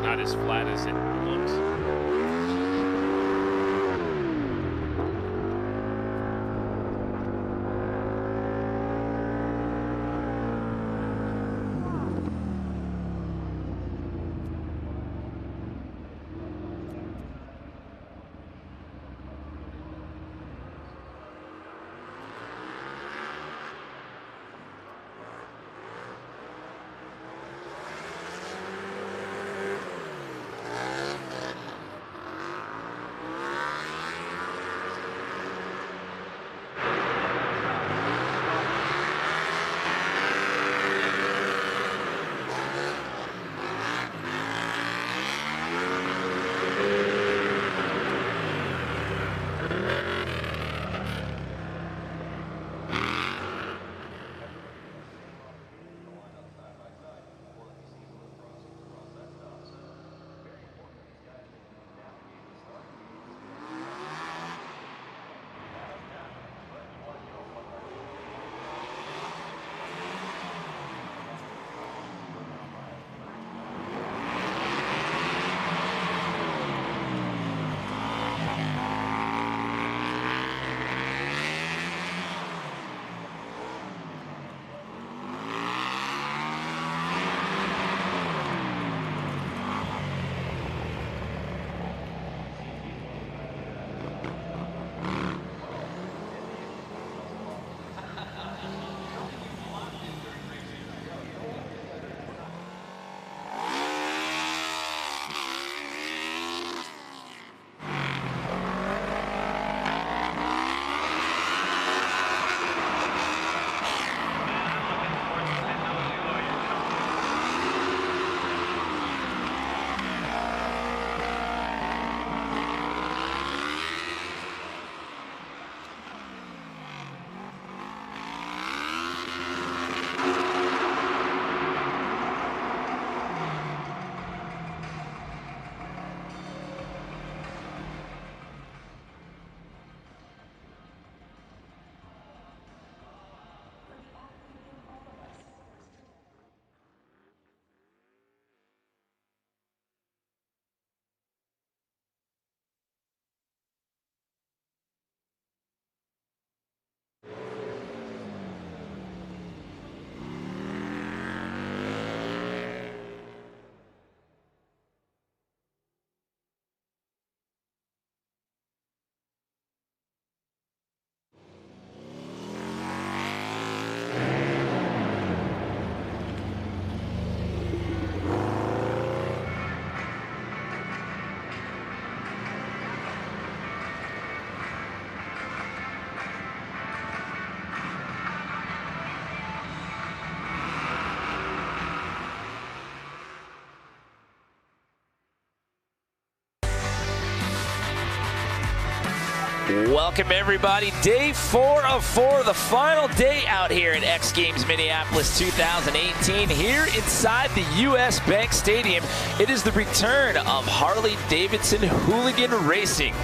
not as flat as it looks. Welcome everybody, day 4 of 4, the final day out here at X Games Minneapolis 2018. Here inside the US Bank Stadium, it is the return of Harley-Davidson Hooligan Racing.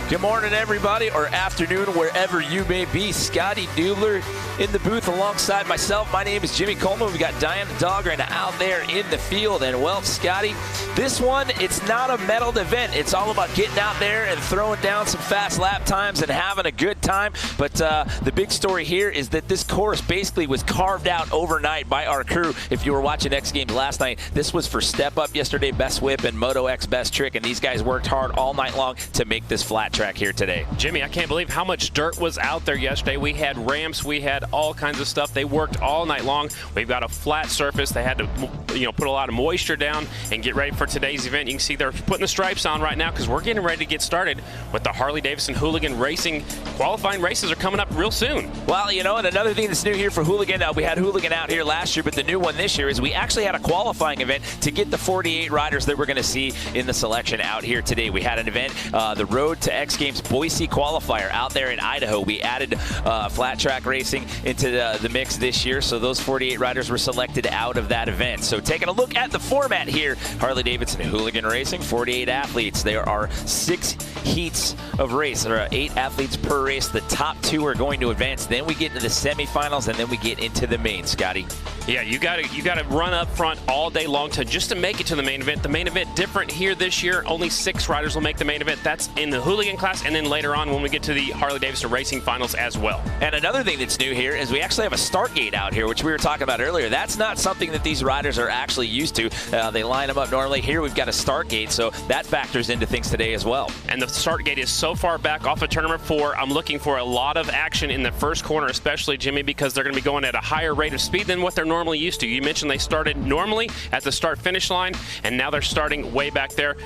Good morning everybody, or afternoon wherever you may be. Scotty Dubler in the booth alongside myself. My name is Jimmy Coleman. We got Diana Dahlgren out there in the field. And well, Scotty, this one, it's not a medaled event. It's all about getting out there and throwing down some fast lap times and having a good time. But the big story here is that this course basically was carved out overnight by our crew. If you were watching X Games last night, this was for Step Up yesterday, Best Whip, and Moto X Best Trick. And these guys worked hard all night long to make this flat track here today. Jimmy, I can't believe how much dirt was out there yesterday. We had ramps, we had all kinds of stuff. They worked all night long. We've got a flat surface. They had to, put a lot of moisture down and get ready for today's event. You can see they're putting the stripes on right now because we're getting ready to get started with the Harley-Davidson Hooligan Racing. Qualifying races are coming up real soon. Well, and another thing that's new here for Hooligan, we had Hooligan out here last year, but the new one this year is we actually had a qualifying event to get the 48 riders that we're going to see in the selection out here today. We had an event, the Road to X Games Boise qualifier out there in Idaho. We added flat track racing into the mix this year, so those 48 riders were selected out of that event. So taking a look at the format here, Harley-Davidson Hooligan Racing, 48 athletes. There are 6 heats of race. There are 8 athletes per race. The top 2 are going to advance. Then we get into the semifinals, and then we get into the main, Scotty. Yeah, you got to run up front all day long just to make it to the main event. The main event different here this year. Only 6 riders will make the main event. That's in the Hooligan class, and then later on when we get to the Harley-Davidson Racing Finals as well. And another thing that's new here is we actually have a start gate out here, which we were talking about earlier. That's not something that these riders are actually used to. They line them up normally. Here we've got a start gate, so that factors into things today as well. And the start gate is so far back off of turn number 4. I'm looking for a lot of action in the first corner, especially, Jimmy, because they're going to be going at a higher rate of speed than what they're normally used to. You mentioned they started normally at the start-finish line, and now they're starting way back there.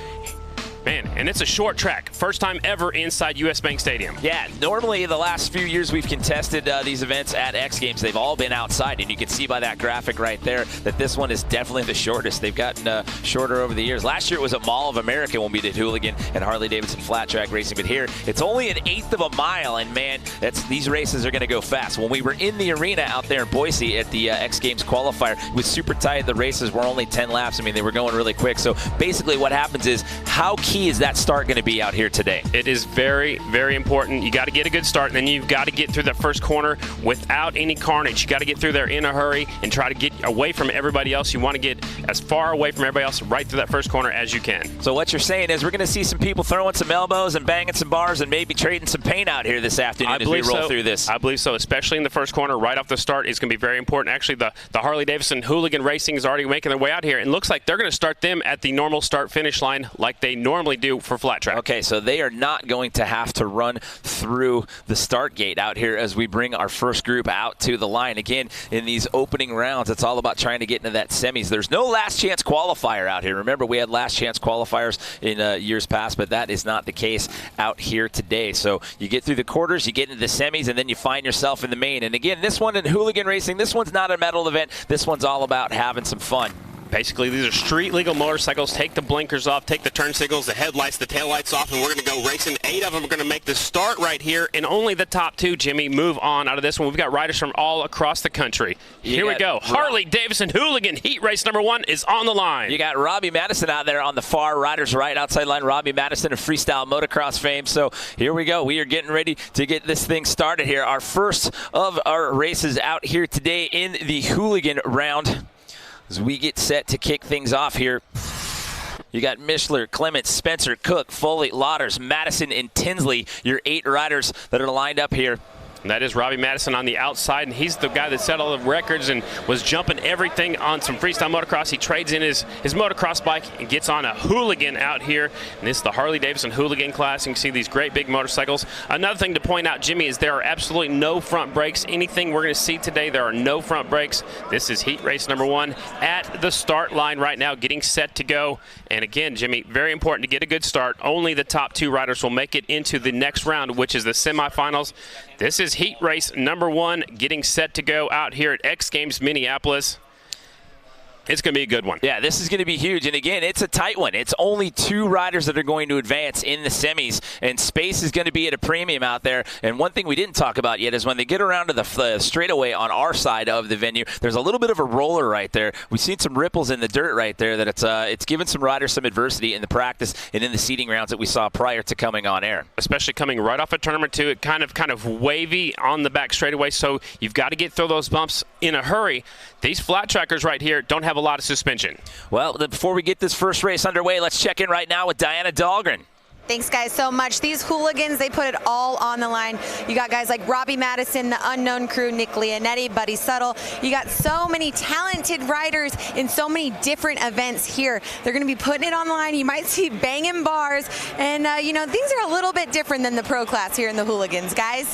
Man, and it's a short track. First time ever inside US Bank Stadium. Yeah, normally the last few years we've contested these events at X Games, they've all been outside, and you can see by that graphic right there that this one is definitely the shortest. They've gotten shorter over the years. Last year it was at Mall of America when we did Hooligan and Harley-Davidson flat track racing, but here it's only an 1/8 of a mile, and man, these races are going to go fast. When we were in the arena out there in Boise at the X Games qualifier, it was super tight. The races were only 10 laps. I mean, they were going really quick. So basically what happens is, how key is that start going to be out here today? It is very, very important. You got to get a good start, and then you've got to get through that first corner without any carnage. You got to get through there in a hurry and try to get away from everybody else. You want to get as far away from everybody else right through that first corner as you can. So what you're saying is we're going to see some people throwing some elbows and banging some bars and maybe trading some paint out here this afternoon as we roll through this. I believe so, especially in the first corner right off the start is going to be very important. Actually, the Harley-Davidson Hooligan Racing is already making their way out here, and looks like they're going to start them at the normal start-finish line like they normally do for flat track. Okay, so they are not going to have to run through the start gate out here as we bring our first group out to the line. Again, in these opening rounds, it's all about trying to get into that semis. There's no last chance qualifier out here. Remember, we had last chance qualifiers in years past, but that is not the case out here today. So you get through the quarters, you get into the semis, and then you find yourself in the main. And again, this one in Hooligan Racing, this one's not a medal event. This one's all about having some fun. Basically, these are street-legal motorcycles. Take the blinkers off, take the turn signals, the headlights, the taillights off, and we're going to go racing. 8 of them are going to make the start right here, and only the top 2, Jimmy, move on out of this one. We've got riders from all across the country. Here we go. Harley-Davidson Hooligan Heat Race number 1 is on the line. You got Robbie Madison out there on the far riders right outside line. Robbie Madison of freestyle motocross fame. So here we go. We are getting ready to get this thing started here. Our first of our races out here today in the Hooligan round. As we get set to kick things off here, you got Mishler, Clements, Spencer, Cook, Foley, Lauders, Madison, and Tinsley, your 8 riders that are lined up here. And that is Robbie Madison on the outside, and he's the guy that set all the records and was jumping everything on some freestyle motocross. He trades in his motocross bike and gets on a Hooligan out here. And this is the Harley-Davidson Hooligan class. You can see these great big motorcycles. Another thing to point out, Jimmy, is there are absolutely no front brakes. Anything we're going to see today, there are no front brakes. This is heat race number 1 at the start line right now, getting set to go. And again, Jimmy, very important to get a good start. Only the top 2 riders will make it into the next round, which is the semifinals. This is heat race number 1, getting set to go out here at X Games Minneapolis. It's going to be a good one. Yeah, this is going to be huge. And again, it's a tight one. It's only 2 riders that are going to advance in the semis, and space is going to be at a premium out there. And one thing we didn't talk about yet is when they get around to the straightaway on our side of the venue, there's a little bit of a roller right there. We've seen some ripples in the dirt right there that it's given some riders some adversity in the practice and in the seeding rounds that we saw prior to coming on air. Especially coming right off of turn number 2, it kind of wavy on the back straightaway, so you've got to get through those bumps in a hurry. These flat trackers right here don't have a lot of suspension. Well, before we get this first race underway, let's check in right now with Diana Dahlgren. Thanks, guys, so much. These hooligans, they put it all on the line. You got guys like Robbie Madison, the Unknown Crew, Nick Leonetti, Buddy Suttle. You got so many talented riders in so many different events here. They're going to be putting it on the line. You might see banging bars. And, you know, things are a little bit different than the pro class here in the hooligans, guys.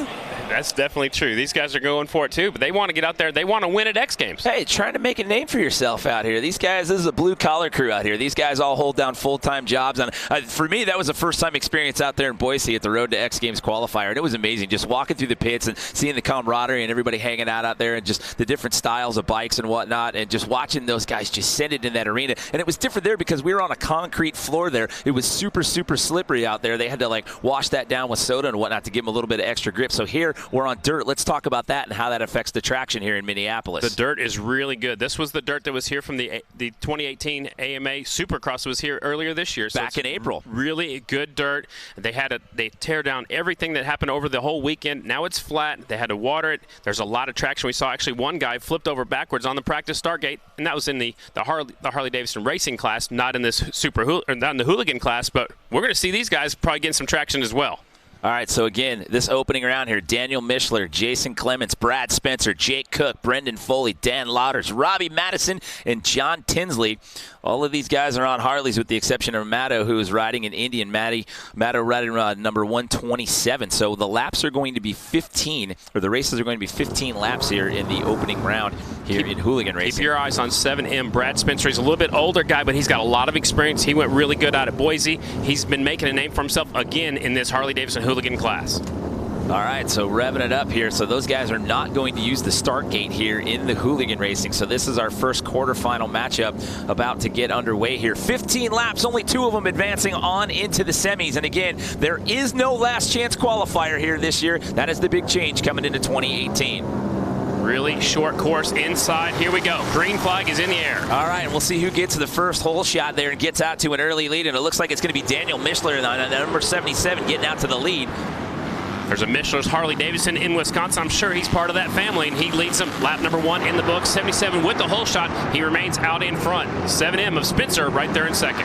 That's definitely true. These guys are going for it, too, but they want to get out there. They want to win at X Games. Hey, trying to make a name for yourself out here. These guys, this is a blue-collar crew out here. These guys all hold down full-time jobs. And for me, that was the first time experience out there in Boise at the Road to X Games qualifier, and it was amazing just walking through the pits and seeing the camaraderie and everybody hanging out there and just the different styles of bikes and whatnot, and just watching those guys just send it in that arena. And it was different there because we were on a concrete floor there. It was super, super slippery out there. They had to like wash that down with soda and whatnot to give them a little bit of extra grip. So here we're on dirt. Let's talk about that and how that affects the traction here in Minneapolis. The dirt is really good. This was the dirt that was here from the 2018 AMA Supercross was here earlier this year. So back in April. Really good dirt. They tear down everything that happened over the whole weekend. Now it's flat. They had to water it. There's a lot of traction. We saw actually one guy flipped over backwards on the practice start gate, and that was in the Harley-Davidson racing class, not in this not in the hooligan class. But we're going to see these guys probably getting some traction as well. All right, so again, this opening round here, Daniel Mishler, Jason Clements, Brad Spencer, Jake Cook, Brendan Foley, Dan Lauders, Robbie Madison, and John Tinsley. All of these guys are on Harleys with the exception of Matto, who is riding an Indian. Matto riding number 127. So the laps are going to be 15, or the races are going to be 15 laps here in the opening round here in hooligan racing. Keep your eyes on 7M. Brad Spencer. He's a little bit older guy, but he's got a lot of experience. He went really good out at Boise. He's been making a name for himself again in this Harley-Davidson hooligan class. All right, so revving it up here. So those guys are not going to use the start gate here in the hooligan racing. So this is our first quarterfinal matchup about to get underway here. 15 laps, only 2 of them advancing on into the semis. And again, there is no last chance qualifier here this year. That is the big change coming into 2018. Really short course inside. Here we go. Green flag is in the air. All right, and we'll see who gets the first hole shot there and gets out to an early lead. And it looks like it's going to be Daniel Mishler, number 77, getting out to the lead. There's a Mishler's Harley-Davidson in Wisconsin. I'm sure he's part of that family, and he leads them. Lap number 1 in the book. 77 with the hole shot. He remains out in front. 7M of Spencer right there in second.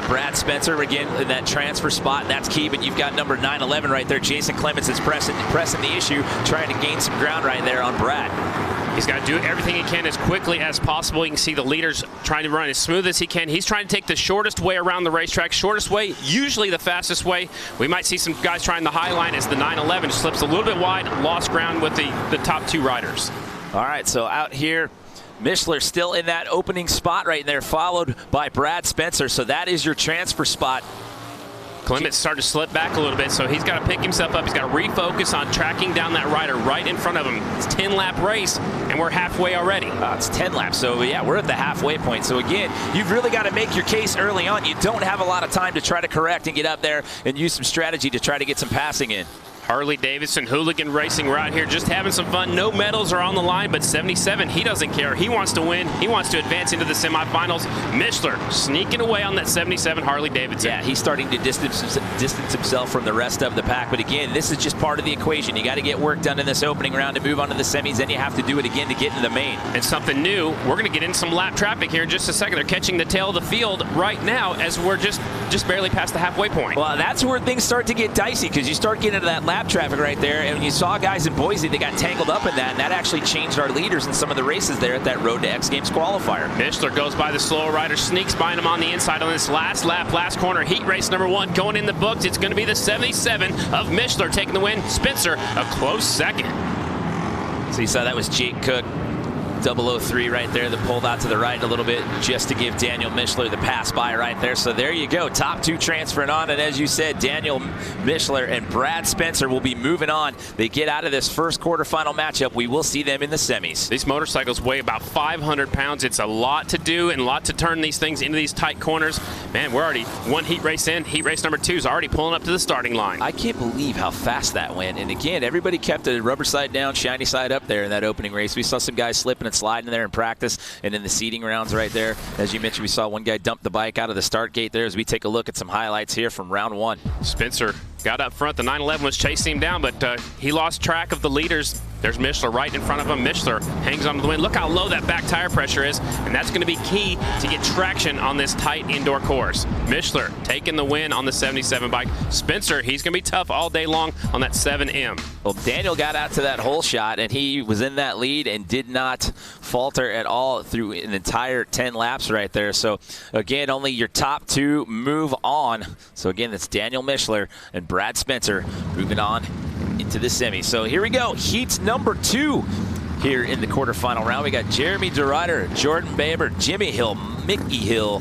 Brad Spencer, again, in that transfer spot, and that's key. But you've got number 911 right there. Jason Clements is pressing the issue, trying to gain some ground right there on Brad. He's got to do everything he can as quickly as possible. You can see the leaders trying to run as smooth as he can. He's trying to take the shortest way around the racetrack. Shortest way, usually the fastest way. We might see some guys trying the high line as the 911 slips a little bit wide, lost ground with the top 2 riders. All right, so out here, Mishler still in that opening spot right there, followed by Brad Spencer. So that is your transfer spot. Clements started to slip back a little bit, so he's got to pick himself up. He's got to refocus on tracking down that rider right in front of him. It's a 10-lap race, and we're halfway already. It's 10 laps, so yeah, we're at the halfway point. So again, you've really got to make your case early on. You don't have a lot of time to try to correct and get up there and use some strategy to try to get some passing in. Harley-Davidson Hooligan Racing, we're out here just having some fun. No medals are on the line, but 77, he doesn't care. He wants to win. He wants to advance into the semifinals. Mishler sneaking away on that 77 Harley-Davidson. Yeah, he's starting to distance himself from the rest of the pack. But again, this is just part of the equation. You got to get work done in this opening round to move on to the semis. Then you have to do it again to get into the main. And something new, we're going to get in some lap traffic here in just a second. They're catching the tail of the field right now as we're just barely past the halfway point. Well, that's where things start to get dicey because you start getting into that lap traffic right there, and you saw guys in Boise, they got tangled up in that, and that actually changed our leaders in some of the races there at that Road to X Games qualifier. Mishler goes by the slower rider, sneaks by him on the inside on this last lap, last corner. Heat race number 1 going in the books. It's going to be the 77 of Mishler taking the win. Spencer a close second. So you saw that was Jake Cook, 003 right there that pulled out to the right a little bit just to give Daniel Mishler the pass by right there. So there you go, top 2 transferring on, and as you said, Daniel Mishler and Brad Spencer will be moving on. They get out of this first quarterfinal matchup. We will see them in the semis. These motorcycles weigh about 500 pounds. It's a lot to do and a lot to turn these things into these tight corners. Man, we're already 1 heat race in. Heat race number 2 is already pulling up to the starting line. I can't believe how fast that went. And again, everybody kept the rubber side down, shiny side up there in that opening race. We saw some guys slipping and sliding in there in practice and in the seeding rounds right there. As you mentioned, we saw one guy dump the bike out of the start gate there as we take a look at some highlights here from round 1. Spencer got up front. The 911 was chasing him down, but he lost track of the leaders. There's Mishler right in front of him. Mishler hangs on to the win. Look how low that back tire pressure is, and that's going to be key to get traction on this tight indoor course. Mishler taking the win on the 77 bike. Spencer, he's going to be tough all day long on that 7M. Well, Daniel got out to that hole shot, and he was in that lead and did not falter at all through an entire 10 laps right there. So, again, only your top 2 move on. So, again, that's Daniel Mishler and Brad Spencer moving on into the semi. So here we go, heat number 2 here in the quarterfinal round. We got Jeremy DeRuyter, Jordan Baber, Jimmy Hill, Mikey Hill,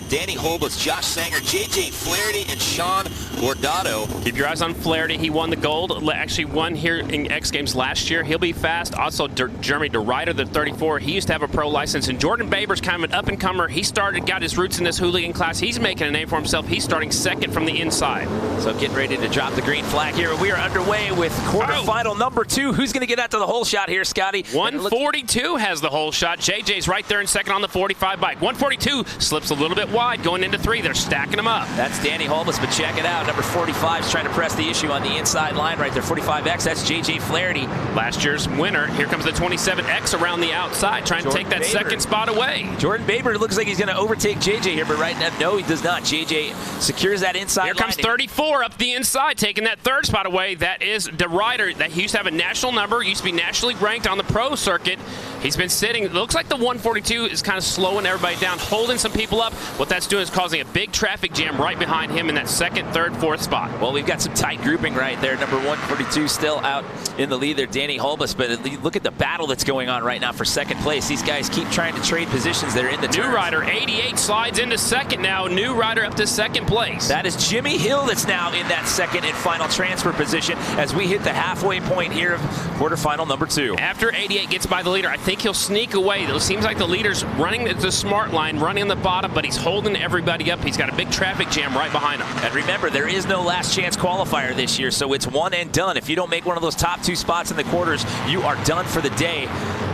Danny Holbus, Josh Sanger, JJ Flaherty, and Sean Gordado. Keep your eyes on Flaherty. He won the gold. Actually won here in X Games last year. He'll be fast. Also, Jeremy DeRuyter, the 34. He used to have a pro license. And Jordan Baber's kind of an up-and-comer. He got his roots in this hooligan class. He's making a name for himself. He's starting second from the inside. So getting ready to drop the green flag here. We are underway with quarterfinal number 2. Who's going to get out to the hole shot here, Scotty? 142 has the hole shot. JJ's right there in second on the 45 bike. 142 slips a little bit wide going into 3. They're stacking them up. That's Danny Holmes, but check it out. Number 45 is trying to press the issue on the inside line right there. 45X, that's JJ Flaherty. Last year's winner. Here comes the 27X around the outside, trying to take that second spot away. Jordan Baber looks like he's going to overtake JJ here, but right now, no, he does not. JJ secures that inside line. Here comes 34 up the inside, taking that third spot away. That is DeRuyter. That he used to have a national number, used to be nationally ranked on the pro circuit. He's been sitting. It looks like the 142 is kind of slowing everybody down, holding some people up. What that's doing is causing a big traffic jam right behind him in that second, third, fourth spot. Well, we've got some tight grouping right there. Number 142 still out in the lead there, Danny Holmes. But look at the battle that's going on right now for second place. These guys keep trying to trade positions there in the turns. New rider, 88, slides into second now. New rider up to second place. That is Jimmy Hill that's now in that second and final transfer position as we hit the halfway point here of quarterfinal number 2. After 88 gets by the leader, I think he'll sneak away. It seems like the leader's running the smart line, running on the bottom, but he's holding everybody up. He's got a big traffic jam right behind him. And remember, there is no last chance qualifier this year, so it's one and done. If you don't make one of those top 2 spots in the quarters, you are done for the day.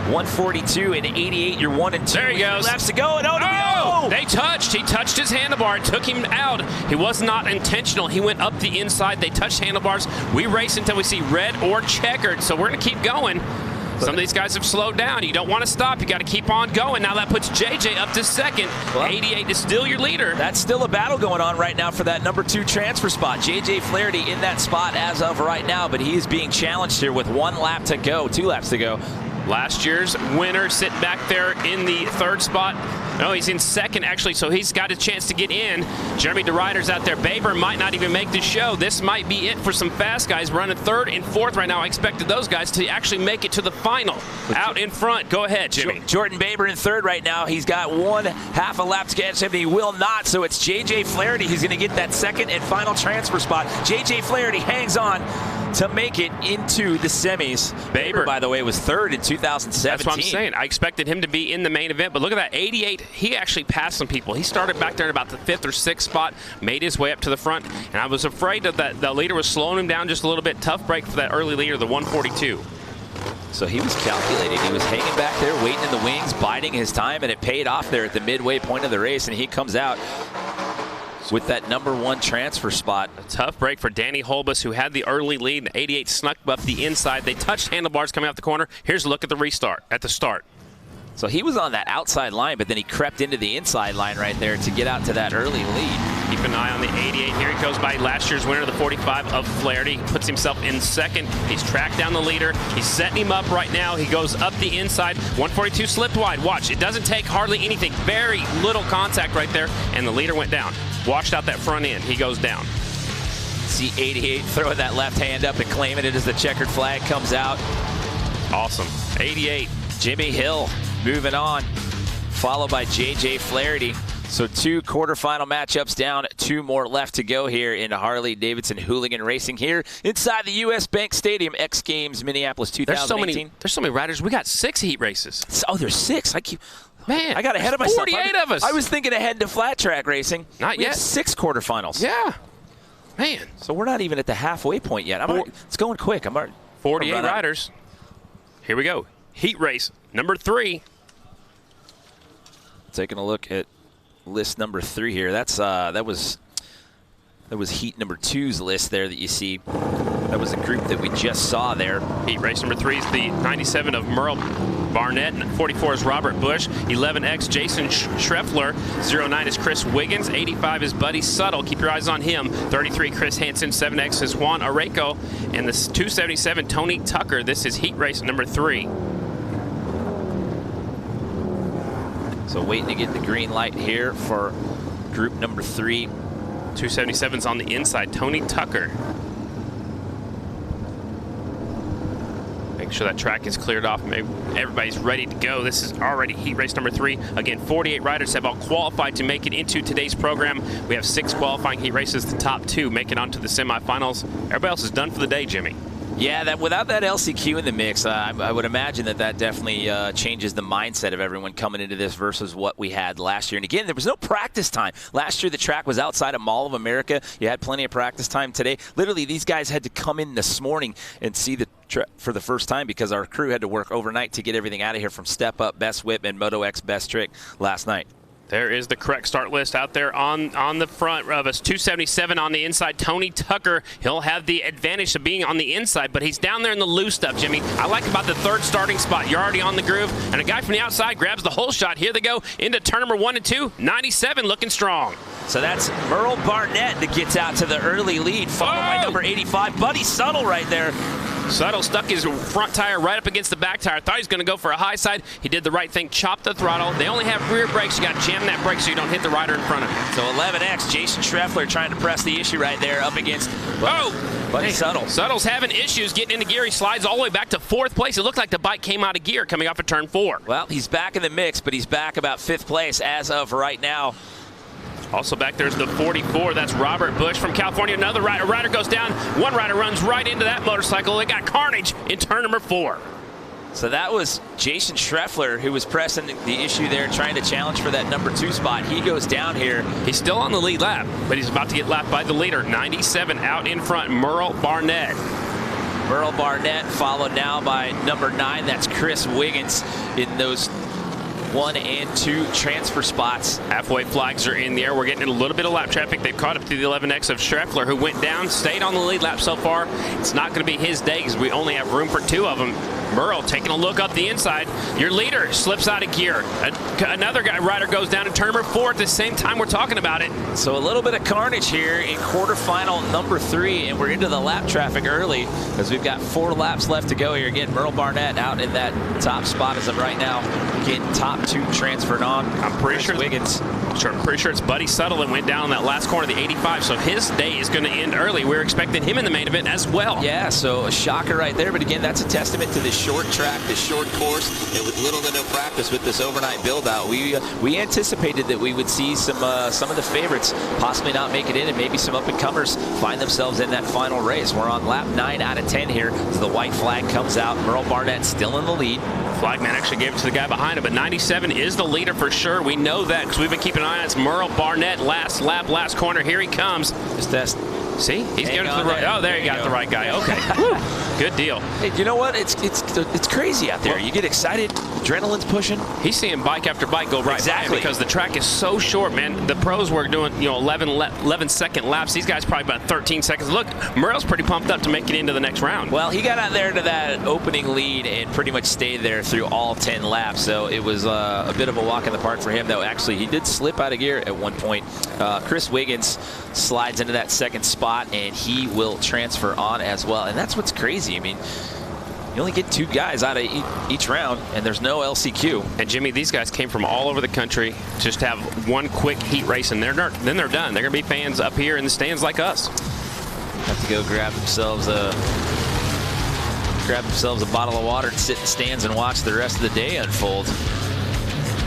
142 and 88, you're 1 and 2. There he goes. Laps to go, and no! They touched. He touched his handlebar. It took him out. He was not intentional. He went up the inside. They touched handlebars. We race until we see red or checkered, so we're going to keep going. Some of these guys have slowed down. You don't want to stop. You got to keep on going. Now that puts JJ up to second. Well, 88 is still your leader. That's still a battle going on right now for that number 2 transfer spot. JJ Flaherty in that spot as of right now, but he is being challenged here with 1 lap to go, 2 laps to go. Last year's winner sitting back there in the third spot. No, he's in second, actually, so he's got a chance to get in. Jeremy DeRuyter's out there. Baber might not even make the show. This might be it for some fast guys running third and fourth right now. I expected those guys to actually make it to the final. Out in front. Go ahead, Jimmy. Jordan Baber in third right now. He's got 1/2 a lap to catch him. He will not, so it's JJ Flaherty who's going to get that second and final transfer spot. JJ Flaherty hangs on to make it into the semis. Baber, by the way, was third in 2017. That's what I'm saying. I expected him to be in the main event, but look at that, 88. He actually passed some people. He started back there at about the 5th or 6th spot, made his way up to the front, and I was afraid that the leader was slowing him down just a little bit. Tough break for that early leader, the 142. So he was calculating. He was hanging back there, waiting in the wings, biding his time, and it paid off there at the midway point of the race, and he comes out with that number 1 transfer spot. A tough break for Danny Holbus, who had the early lead. 88 snuck up the inside. They touched handlebars coming out the corner. Here's a look at the start. So he was on that outside line, but then he crept into the inside line right there to get out to that early lead. Keep an eye on the 88. Here he goes by last year's winner, the 45 of Flaherty. He puts himself in second. He's tracked down the leader. He's setting him up right now. He goes up the inside. 142 slipped wide. Watch, it doesn't take hardly anything. Very little contact right there, and the leader went down. Washed out that front end. He goes down. See 88 throwing that left hand up and claiming it as the checkered flag comes out. Awesome. 88. Jimmy Hill moving on, followed by JJ Flaherty. So 2 quarterfinal matchups down, 2 more left to go here in Harley-Davidson Hooligan racing here inside the U.S. Bank Stadium, X Games Minneapolis 2018. There's so many riders. We got 6 heat races. Oh, there's 6. Man, I got ahead of myself. 48 of us. I was thinking ahead to flat track racing. Not we yet. have 6 quarterfinals. Yeah. Man. So we're not even at the halfway point yet. It's going quick. 48 riders. Here we go. Heat race number 3. Taking a look at list number 3 here. That was heat number 2's list there that you see. That was the group that we just saw there. Heat race number 3 is the 97 of Merle Barnett, and 44 is Robert Bush, 11X Jason Schreffler, 09 is Chris Wiggins, 85 is Buddy Suttle. Keep your eyes on him. 33 Chris Hansen, 7X is Juan Areco, and the 277 Tony Tucker. This is heat race number 3. So waiting to get the green light here for group number 3. 277's on the inside, Tony Tucker. Make sure that track is cleared off. Maybe everybody's ready to go. This is already heat race number 3. Again, 48 riders have all qualified to make it into today's program. We have 6 qualifying heat races. The top 2 make it onto the semifinals. Everybody else is done for the day, Jimmy. Yeah, without that LCQ in the mix, I would imagine that definitely changes the mindset of everyone coming into this versus what we had last year. And again, there was no practice time. Last year, the track was outside of Mall of America. You had plenty of practice time today. Literally, these guys had to come in this morning and see the track for the first time because our crew had to work overnight to get everything out of here from Step Up, Best Whip, and Moto X Best Trick last night. There is the correct start list out there on the front of us. 277 on the inside. Tony Tucker, he'll have the advantage of being on the inside, but he's down there in the loose stuff, Jimmy. I like about the 3rd starting spot. You're already on the groove, and a guy from the outside grabs the whole shot. Here they go into turn number 1 and 2. 97 looking strong. So that's Merle Barnett that gets out to the early lead, followed by number 85, Buddy Suttle right there. Suttle stuck his front tire right up against the back tire. Thought he was going to go for a high side. He did the right thing, chopped the throttle. They only have rear brakes. You got to jam that brake so you don't hit the rider in front of you. So 11X, Jason Schreffler trying to press the issue right there up against Buddy Suttle. Suttle's having issues getting into gear. He slides all the way back to 4th place. It looked like the bike came out of gear coming off of turn 4. Well, he's back in the mix, but he's back about 5th place as of right now. Also back there's the 44. That's Robert Bush from California. Another rider goes down. One rider runs right into that motorcycle. They got carnage in turn number 4. So that was Jason Schreffler who was pressing the issue there, trying to challenge for that number 2 spot. He goes down here. He's still on the lead lap, but he's about to get lapped by the leader. 97 out in front, Merle Barnett. Merle Barnett followed now by number 9. That's Chris Wiggins in those 1 and 2 transfer spots. Halfway flags are in the air. We're getting a little bit of lap traffic. They've caught up to the 11X of Schreffler, who went down, stayed on the lead lap so far. It's not going to be his day because we only have room for 2 of them. Merle taking a look up the inside. Your leader slips out of gear. Another rider goes down in turn number 4 at the same time we're talking about it. So a little bit of carnage here in quarterfinal number 3, and we're into the lap traffic early as we've got 4 laps left to go here. Again, Merle Barnett out in that top spot as of right now, getting top 2 transferred on. I'm pretty sure Wiggins. I'm pretty sure it's Buddy Suttle that went down in that last corner of the 85, so his day is going to end early. We're expecting him in the main event as well. Yeah, so a shocker right there, but again, that's a testament to this short track, this short course, and with little to no practice with this overnight build-out. We anticipated that we would see some of the favorites possibly not make it in, and maybe some up-and-comers find themselves in that final race. We're on lap 9 out of 10 here as the white flag comes out. Merle Barnett still in the lead. Flagman actually gave it to the guy behind him, but 97 is the leader for sure. We know that because we've been keeping an eye on it. It's Merle Barnett, last lap, last corner. Here he comes. Just test. See, he's giving it to the right. Oh, there you got the right guy. Okay, good deal. Hey, you know what? It's crazy out there. You get excited, adrenaline's pushing. He's seeing bike after bike go right by because the track is so short, man. The pros were doing 11-second laps. These guys probably about 13 seconds. Look, Merle's pretty pumped up to make it into the next round. Well, he got out there to that opening lead and pretty much stayed there through all 10 laps. So it was a bit of a walk in the park for him, though. Actually, he did slip out of gear at one point. Chris Wiggins slides into that 2nd spot, and he will transfer on as well. And that's what's crazy. I mean, you only get 2 guys out of each round, and there's no LCQ. And Jimmy, these guys came from all over the country just to have one quick heat race, and then they're done. They're going to be fans up here in the stands like us. Have to go grab themselves a bottle of water and sit in the stands and watch the rest of the day unfold.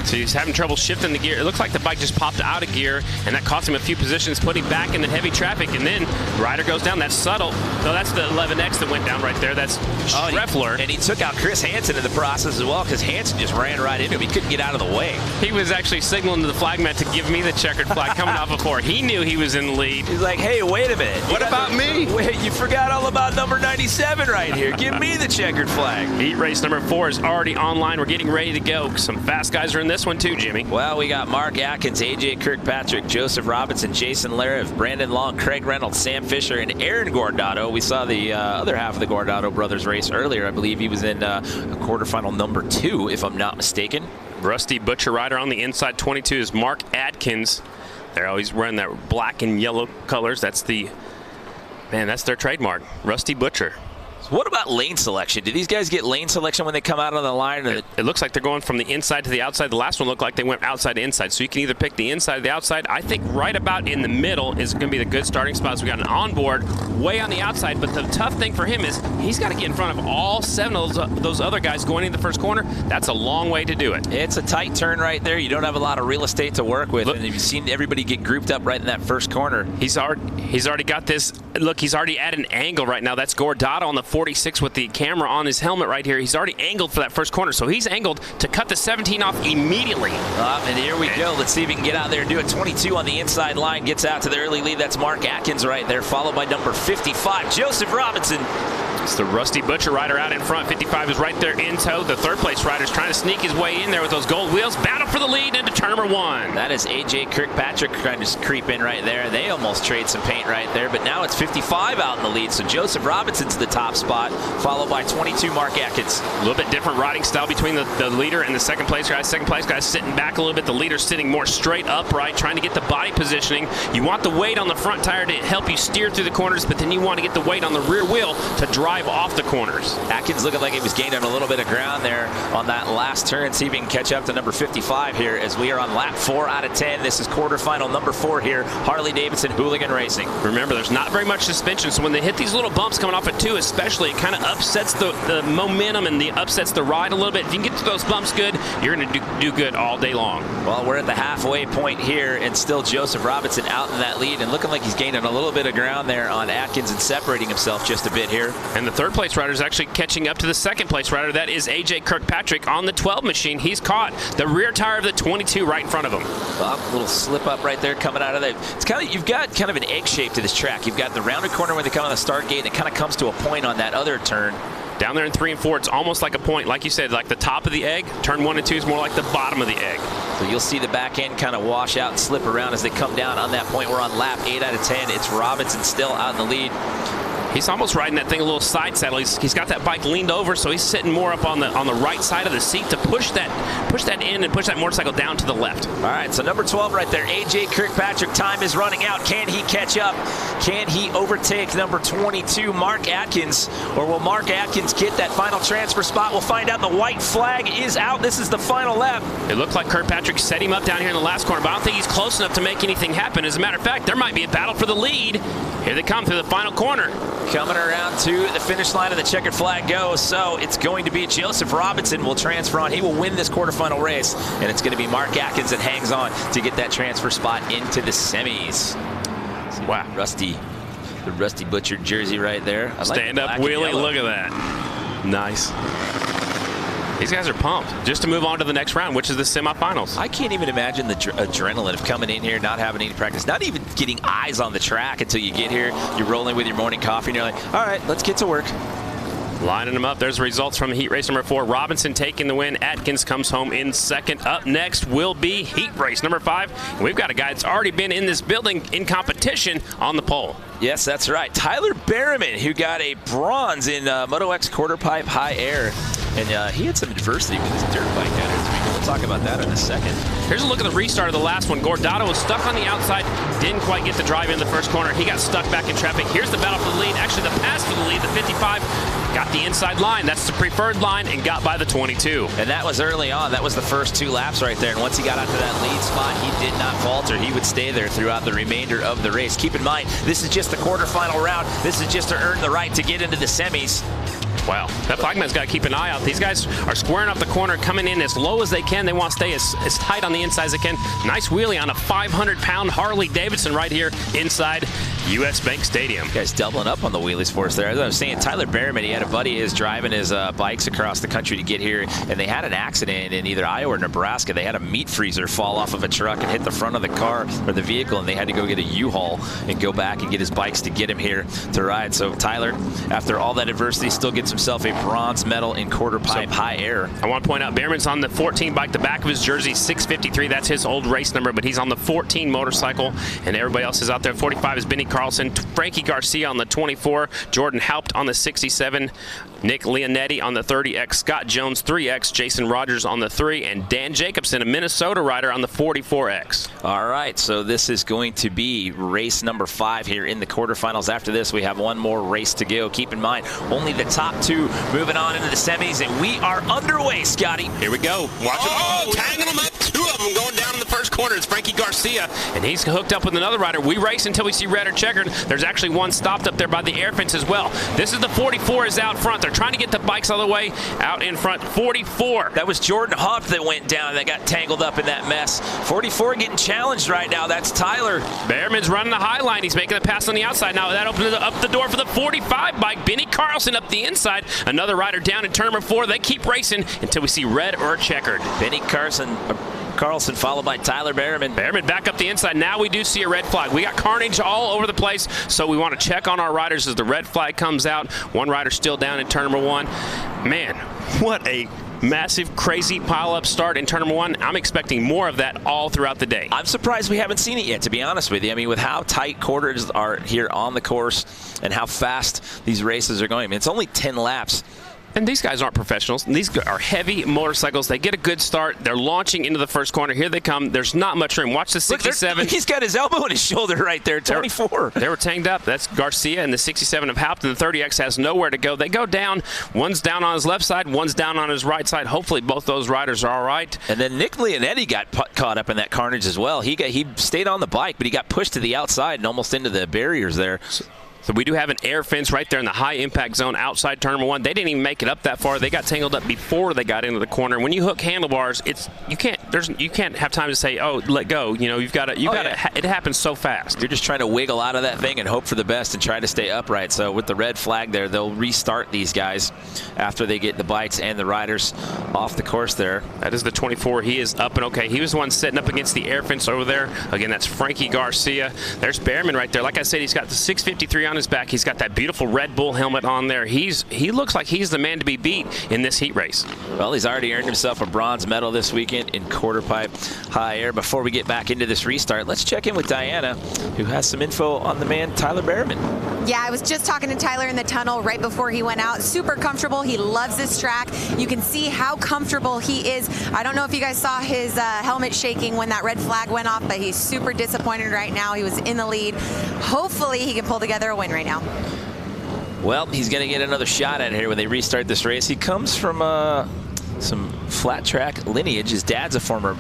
So he's having trouble shifting the gear. It looks like the bike just popped out of gear, and that cost him a few positions, putting back in the heavy traffic. And then rider goes down. That's Suttle. No, that's the 11X that went down right there. That's Schreffler. And he took out Chris Hansen in the process as well, because Hansen just ran right into him. He couldn't get out of the way. He was actually signaling to the flagman to give me the checkered flag coming off before. He knew he was in the lead. He's like, hey, wait a minute. What about me? Wait, you forgot all about number 97 right here. Give me the checkered flag. Heat race number 4 is already online. We're getting ready to go. Some fast guys are in this one too, Jimmy. Well, we got Mark Atkins, AJ Kirkpatrick, Joseph Robinson, Jason Lariv, Brandon Long, Craig Reynolds, Sam Fisher, and Aaron Guardado. We saw the other half of the Guardado brothers race earlier. I believe he was in a quarterfinal number 2, if I'm not mistaken. Rusty Butcher rider on the inside. 22 is Mark Atkins. They're always wearing that black and yellow colors. That's their trademark, Rusty Butcher. What about lane selection? Do these guys get lane selection when they come out on the line? Or it looks like they're going from the inside to the outside. The last one looked like they went outside to inside. So you can either pick the inside or the outside. I think right about in the middle is going to be the good starting spot. So we got an onboard way on the outside. But the tough thing for him is he's got to get in front of all 7 of those other guys going into the first corner. That's a long way to do it. It's a tight turn right there. You don't have a lot of real estate to work with. And you've seen everybody get grouped up right in that first corner. He's already got this. Look, he's already at an angle right now. That's Gordata on the 46 with the camera on his helmet right here. He's already angled for that first corner, so he's angled to cut the 17 off immediately. And here we go. Let's see if he can get out there and do it. 22 on the inside line, gets out to the early lead. That's Mark Atkins right there, followed by number 55, Joseph Robinson. It's the Rusty Butcher rider out in front. 55 is right there in tow. The third place rider is trying to sneak his way in there with those gold wheels. Battle for the lead into turn number 1. That is AJ Kirkpatrick trying to creep in right there. They almost trade some paint right there, but now it's 55 out in the lead. So Joseph Robinson's the top spot, followed by 22 Mark Atkins. A little bit different riding style between the leader and the second place guy. Second place guy's sitting back a little bit. The leader's sitting more straight upright, trying to get the body positioning. You want the weight on the front tire to help you steer through the corners, but then you want to get the weight on the rear wheel to drive off the corners. Atkins looking like he was gaining a little bit of ground there on that last turn. See if he can catch up to number 55 here as we are on lap 4 out of 10. This is quarterfinal number 4 here, Harley-Davidson Hooligan Racing. Remember, there's not very much suspension, so when they hit these little bumps coming off at 2 especially, it kind of upsets the momentum and upsets the ride a little bit. If you can get to those bumps good, you're going to do good all day long. Well, we're at the halfway point here, and still Joseph Robinson out in that lead and looking like he's gaining a little bit of ground there on Atkins and separating himself just a bit here. And the third place rider is actually catching up to the second place rider. That is AJ Kirkpatrick on the 12 machine. He's caught the rear tire of the 22 right in front of him. Well, a little slip up right there coming out of there. It's kind of, you've got kind of an egg shape to this track. You've got the rounded corner where they come on the start gate, and it kind of comes to a point on that other turn. Down there in 3 and 4, it's almost like a point, like you said, like the top of the egg. Turn 1 and 2 is more like the bottom of the egg. So you'll see the back end kind of wash out and slip around as they come down on that point. We're on lap 8 out of 10. It's Robinson still out in the lead. He's almost riding that thing a little side saddle. He's got that bike leaned over, so he's sitting more up on the right side of the seat to push that in and push that motorcycle down to the left. All right, so number 12 right there, AJ Kirkpatrick. Time is running out. Can he catch up? Can he overtake number 22, Mark Atkins? Or will Mark Atkins get that final transfer spot? We'll find out. The white flag is out. This is the final lap. It looked like Kirkpatrick set him up down here in the last corner, but I don't think he's close enough to make anything happen. As a matter of fact, there might be a battle for the lead. Here they come through the final corner. Coming around to the finish line, and the checkered flag goes. So it's going to be Joseph Robinson will transfer on. He will win this quarterfinal race, and it's going to be Mark Atkins that hangs on to get that transfer spot into the semis. Wow. The Rusty Butcher jersey right there. Stand up wheelie, look at that. Nice. These guys are pumped just to move on to the next round, which is the semifinals. I can't even imagine the adrenaline of coming in here, not having any practice, not even getting eyes on the track until you get here. You're rolling with your morning coffee, and you're like, all right, let's get to work. Lining them up. There's the results from heat race number 4. Robinson taking the win. Atkins comes home in second. Up next will be heat race number 5. And we've got a guy that's already been in this building in competition on the pole. Yes, that's right. Tyler Berriman, who got a bronze in Moto X quarter pipe high air. And he had some adversity with his dirt bike down here. We'll talk about that in a second. Here's a look at the restart of the last one. Gordata was stuck on the outside, didn't quite get the drive in the first corner. He got stuck back in traffic. Here's the battle for the lead. Actually, the pass for the lead, the 55, got the inside line. That's the preferred line and got by the 22. And that was early on. That was the first 2 laps right there. And once he got out to that lead spot, he did not falter. He would stay there throughout the remainder of the race. Keep in mind, this is just the quarterfinal round. This is just to earn the right to get into the semis. Wow, that flagman's got to keep an eye out. These guys are squaring up the corner, coming in as low as they can. They want to stay as tight on the inside as they can. Nice wheelie on a 500-pound Harley-Davidson right here inside U.S. Bank Stadium. Guys doubling up on the wheelies for us there. As I was saying, Tyler Berriman, he had a buddy of his driving his bikes across the country to get here, and they had an accident in either Iowa or Nebraska. They had a meat freezer fall off of a truck and hit the front of the car or the vehicle, and they had to go get a U-Haul and go back and get his bikes to get him here to ride. So Tyler, after all that adversity, still gets himself a bronze medal in quarter pipe high air. I want to point out Berriman's on the 14 bike. The back of his jersey, 653. That's his old race number, but he's on the 14 motorcycle, and everybody else is out there. 45 is Benny Carl. Carlson, Frankie Garcia on the 24, Jordan Haupt on the 67, Nick Leonetti on the 30X, Scott Jones 3X, Jason Rogers on the 3, and Dan Jacobson, a Minnesota rider, on the 44X. All right, so this is going to be race number 5 here in the quarterfinals. After this, we have one more race to go. Keep in mind, only the top 2 moving on into the semis, and we are underway, Scotty. Here we go. Watch it. Oh, tagging them up. 2 of them going down in the first corner. It's Frankie Garcia, and he's hooked up with another rider. We race until we see red or checkered. There's actually one stopped up there by the air fence as well. This is the 44 is out front. They're trying to get the bikes all the way out in front. 44. That was Jordan Huff that went down, that got tangled up in that mess. 44 getting challenged right now. That's Tyler. Behrman's running the high line. He's making a pass on the outside. Now that opens up the door for the 45 bike. Benny Carlson up the inside. Another rider down in turn number 4. They keep racing until we see red or checkered. Benny Carlson followed by Tyler Behrman. Behrman back up the inside. Now we do see a red flag. We got carnage all over the place, so we want to check on our riders as the red flag comes out. One rider still down in turn number 1. Man, what a massive, crazy pile-up start in turn number 1. I'm expecting more of that all throughout the day. I'm surprised we haven't seen it yet, to be honest with you. I mean, with how tight quarters are here on the course and how fast these races are going. I mean, it's only 10 laps. And these guys aren't professionals. These are heavy motorcycles. They get a good start. They're launching into the first corner. Here they come. There's not much room. Watch the 67. Look, he's got his elbow in his shoulder right there. 24. They were tanked up. That's Garcia, and the 67 of Haupt, and the 30X has nowhere to go. They go down. One's down on his left side. One's down on his right side. Hopefully both those riders are all right. And then Nick Leonetti got caught up in that carnage as well. He stayed on the bike, but he got pushed to the outside and almost into the barriers there. So we do have an air fence right there in the high impact zone outside turn number 1. They didn't even make it up that far. They got tangled up before they got into the corner. When you hook handlebars, you can't have time to say, oh, let go. You know, it happens so fast. You're just trying to wiggle out of that thing and hope for the best and try to stay upright. So with the red flag there, they'll restart these guys after they get the bikes and the riders off the course there. That is the 24. He is up and okay. He was the one sitting up against the air fence over there. Again, that's Frankie Garcia. There's Behrman right there. Like I said, he's got the 653 on his back. He's got that beautiful Red Bull helmet on there. He looks like he's the man to be beat in this heat race. Well, he's already earned himself a bronze medal this weekend in quarter pipe high air. Before we get back into this restart, let's check in with Diana, who has some info on the man Tyler Behrman. Yeah, I was just talking to Tyler in the tunnel right before he went out. Super comfortable. He loves this track. You can see how comfortable he is. I don't know if you guys saw his helmet shaking when that red flag went off, but he's super disappointed right now. He was in the lead. Hopefully he can pull together a win right now. Well, he's going to get another shot at it here when they restart this race. He comes from some flat track lineage. His dad's a former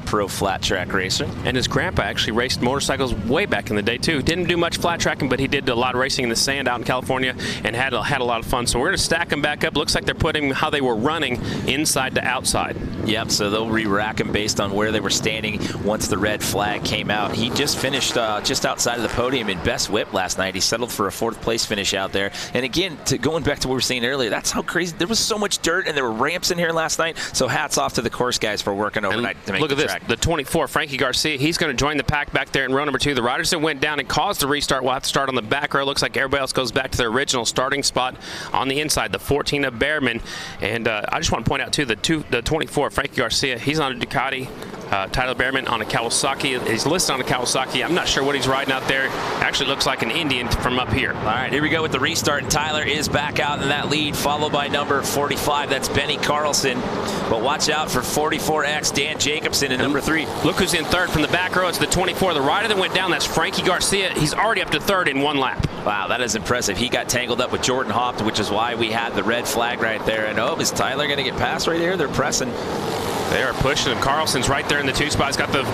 pro flat track racer. And his grandpa actually raced motorcycles way back in the day too. Didn't do much flat tracking, but he did a lot of racing in the sand out in California and had a lot of fun. So we're going to stack them back up. Looks like they're putting how they were running inside to outside. Yep, so they'll re-rack him based on where they were standing once the red flag came out. He just finished just outside of the podium in best whip last night. He settled for a 4th place finish out there. And again, going back to what we were saying earlier, that's how crazy. There was so much dirt and there were ramps in here last night. So hats off to the course guys for working overnight to make the track. The 24, Frankie Garcia, he's going to join the pack back there in row number 2. The riders that went down and caused the restart will have to start on the back row. Looks like everybody else goes back to their original starting spot on the inside, the 14 of Behrman. And I just want to point out, too, the 24, Frankie Garcia, he's on a Ducati. Tyler Behrman on a Kawasaki. He's listed on a Kawasaki. I'm not sure what he's riding out there. Actually looks like an Indian from up here. All right, here we go with the restart. Tyler is back out in that lead, followed by number 45. That's Benny Carlson. But watch out for 44X, Dan Jacobson in number 3. Look who's in 3rd from the back row. It's the 24. The rider that went down, that's Frankie Garcia. He's already up to 3rd in 1 lap. Wow, that is impressive. He got tangled up with Jordan Haupt, which is why we had the red flag right there. And oh, is Tyler going to get past right here? They're pressing. They are pushing him. Carlson's right there in the 2 spot. He's got the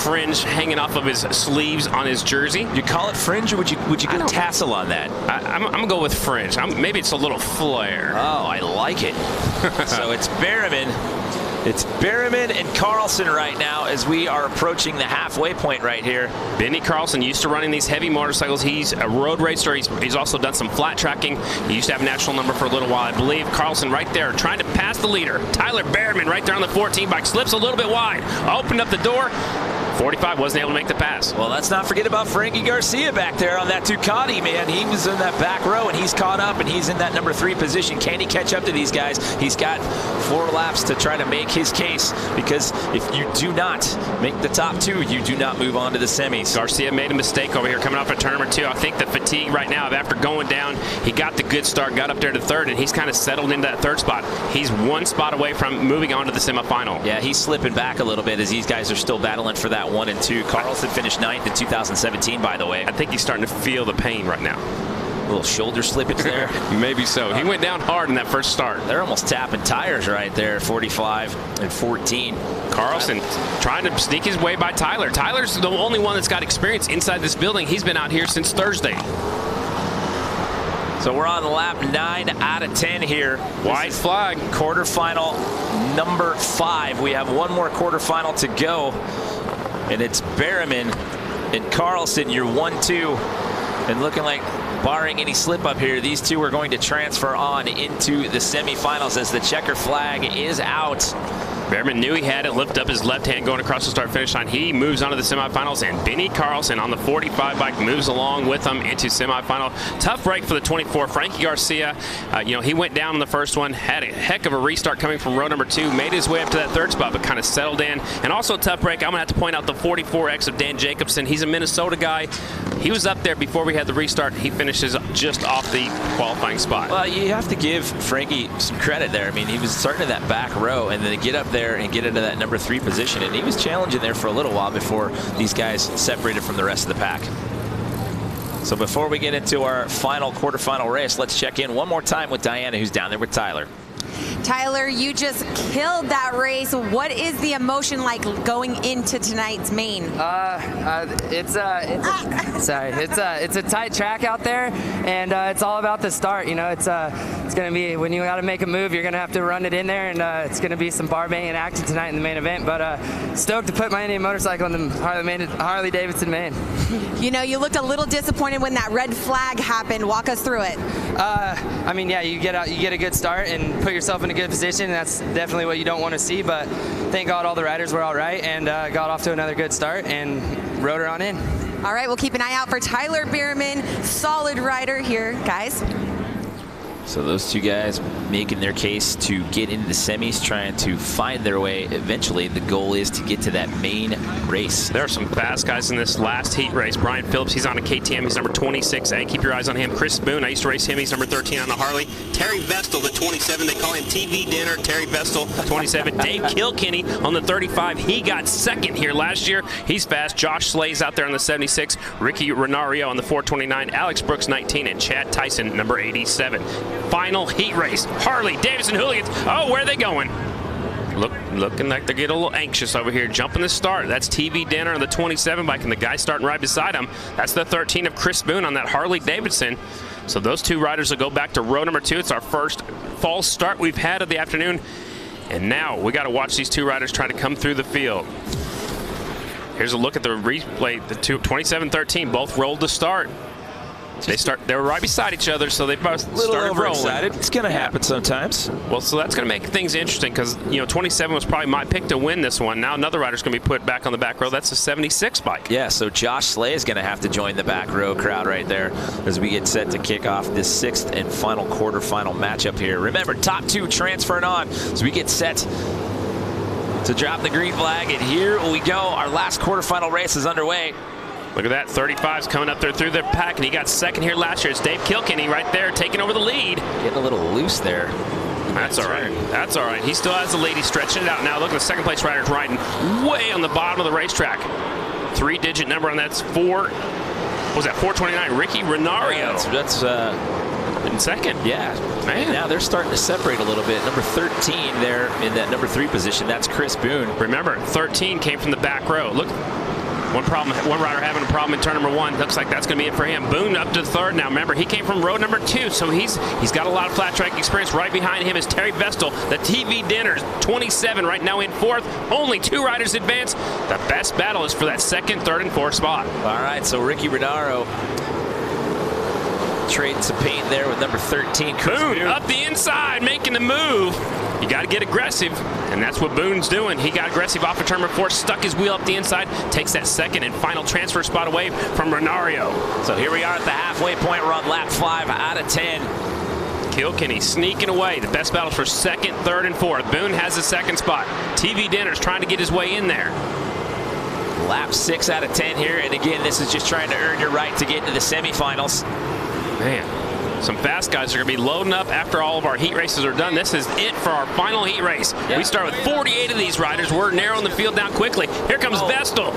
fringe hanging off of his sleeves on his jersey. You call it fringe, or would you go tassel on that? I'm gonna go with fringe. Maybe it's a little flare. Oh, I like it. So it's Behrman. It's Behrman and Carlson right now as we are approaching the halfway point right here. Benny Carlson used to running these heavy motorcycles. He's a road racer. He's also done some flat tracking. He used to have a national number for a little while, I believe. Carlson right there trying to pass the leader. Tyler Behrman right there on the 14 bike. Slips a little bit wide. Opened up the door. 45 wasn't able to make the pass. Well, let's not forget about Frankie Garcia back there on that Ducati, man. He was in that back row, and he's caught up, and he's in that number 3 position. Can he catch up to these guys? He's got 4 laps to try to make his case, because if you do not make the top 2, you do not move on to the semis. Garcia made a mistake over here coming off of turn number 2. I think the fatigue right now, after going down, he got the good start, got up there to 3rd, and he's kind of settled into that 3rd spot. He's 1 spot away from moving on to the semifinal. Yeah, he's slipping back a little bit as these guys are still battling for that 1 and 2. Carlson finished 9th in 2017, by the way. I think he's starting to feel the pain right now. A little shoulder slippage there. Maybe so. He went down hard in that first start. They're almost tapping tires right there, 45 and 14. Carlson trying to sneak his way by Tyler. Tyler's the only one that's got experience inside this building. He's been out here since Thursday. So we're on lap 9 out of 10 here. White flag. Quarterfinal number 5. We have 1 more quarterfinal to go. And it's Berriman and Carlson, your 1-2. And looking like, barring any slip up here, these 2 are going to transfer on into the semifinals as the checker flag is out. Berriman knew he had it, lifted up his left hand going across the start-finish line. He moves on to the semifinals, and Benny Carlson on the 45 bike moves along with him into semifinal. Tough break for the 24. Frankie Garcia, he went down in the first one, had a heck of a restart coming from row number 2, made his way up to that 3rd spot, but kind of settled in. And also a tough break, I'm going to have to point out the 44X of Dan Jacobson. He's a Minnesota guy. He was up there before we had the restart. He finishes just off the qualifying spot. Well, you have to give Frankie some credit there. I mean, he was starting in that back row, and then to get up there and get into that number 3 position, and he was challenging there for a little while before these guys separated from the rest of the pack. So before we get into our final quarterfinal race, let's check in one more time with Diana, who's down there with Tyler. Tyler, you just killed that race. What is the emotion like going into tonight's main? It's a tight track out there, and it's all about the start. It's going to be, when you got to make a move, you're going to have to run it in there, and it's going to be some bar banging action tonight in the main event. But stoked to put my Indian motorcycle in the Harley-Davidson main. You looked a little disappointed when that red flag happened. Walk us through it. I mean, yeah, you get a good start and put yourself in a good position, and that's definitely what you don't want to see. But thank God all the riders were all right and got off to another good start and rode her on in. All right, we'll keep an eye out for Tyler Berriman, solid rider here, guys. So those 2 guys making their case to get into the semis, trying to find their way eventually. The goal is to get to that main race. There are some fast guys in this last heat race. Brian Phillips, he's on a KTM. He's number 26A. Keep your eyes on him. Chris Boone, I used to race him. He's number 13 on the Harley. Terry Vestal, the 27. They call him TV Dinner. Terry Vestal, 27. Dave Kilkenny on the 35. He got 2nd here last year. He's fast. Josh Slay's out there on the 76. Ricky Renario on the 429. Alex Brooks, 19. And Chad Tyson, number 87. Final heat race. Harley-Davidson Hooligans. Oh, where are they going? Looking like they're getting a little anxious over here. Jumping the start. That's TV Dinner on the 27 bike, and the guy starting right beside him. That's the 13 of Chris Boone on that Harley-Davidson. So those 2 riders will go back to row number 2. It's our first false start we've had of the afternoon. And now we got to watch these 2 riders try to come through the field. Here's a look at the replay. The 27-13 both rolled to start. They were right beside each other, so they both started rolling. It's going to happen sometimes. Well, so that's going to make things interesting because, 27 was probably my pick to win this one. Now another rider's going to be put back on the back row. That's a 76 bike. Yeah, so Josh Slay is going to have to join the back row crowd right there as we get set to kick off this 6th and final quarterfinal matchup here. Remember, top 2 transferring on as we get set to drop the green flag. And here we go. Our last quarterfinal race is underway. Look at that, 35's coming up there through the pack, and he got 2nd here last year. It's Dave Kilkenny right there taking over the lead. Getting a little loose there. That's all right. That's all right. He still has the lead. He's stretching it out now. Look at the 2nd place riders riding way on the bottom of the racetrack. 3-digit number on that's 429. Ricky Renario. That's in 2nd. Yeah, man. Now they're starting to separate a little bit. Number 13 there in that number 3 position. That's Chris Boone. Remember, 13 came from the back row. Look. One rider having a problem in turn number 1. Looks like that's going to be it for him. Boone up to 3rd now. Remember, he came from row number 2, so he's got a lot of flat track experience. Right behind him is Terry Vestal, the TV Dinners, 27 right now in 4th. Only 2 riders advance. The best battle is for that 2nd, 3rd, and 4th spot. All right, so Ricky Renaro Trading some paint there with number 13, Chris Boone Boone. up the inside, making the move. You got to get aggressive, and that's what Boone's doing. He got aggressive off of turn number 4, stuck his wheel up the inside, takes that second and final transfer spot away from Renario. So here we are at the halfway point run, lap 5 out of 10. Kilkenny sneaking away. The best battles for second, third, and fourth. Boone has the second spot. TV Dinner's trying to get his way in there. Lap 6 out of 10 here, and again, this is just trying to earn your right to get into the semifinals. Man, some fast guys are going to be loading up after all of our heat races are done. This is it for our final heat race. Yeah. We start with 48 of these riders. We're narrowing the field down quickly. Here comes Vestal.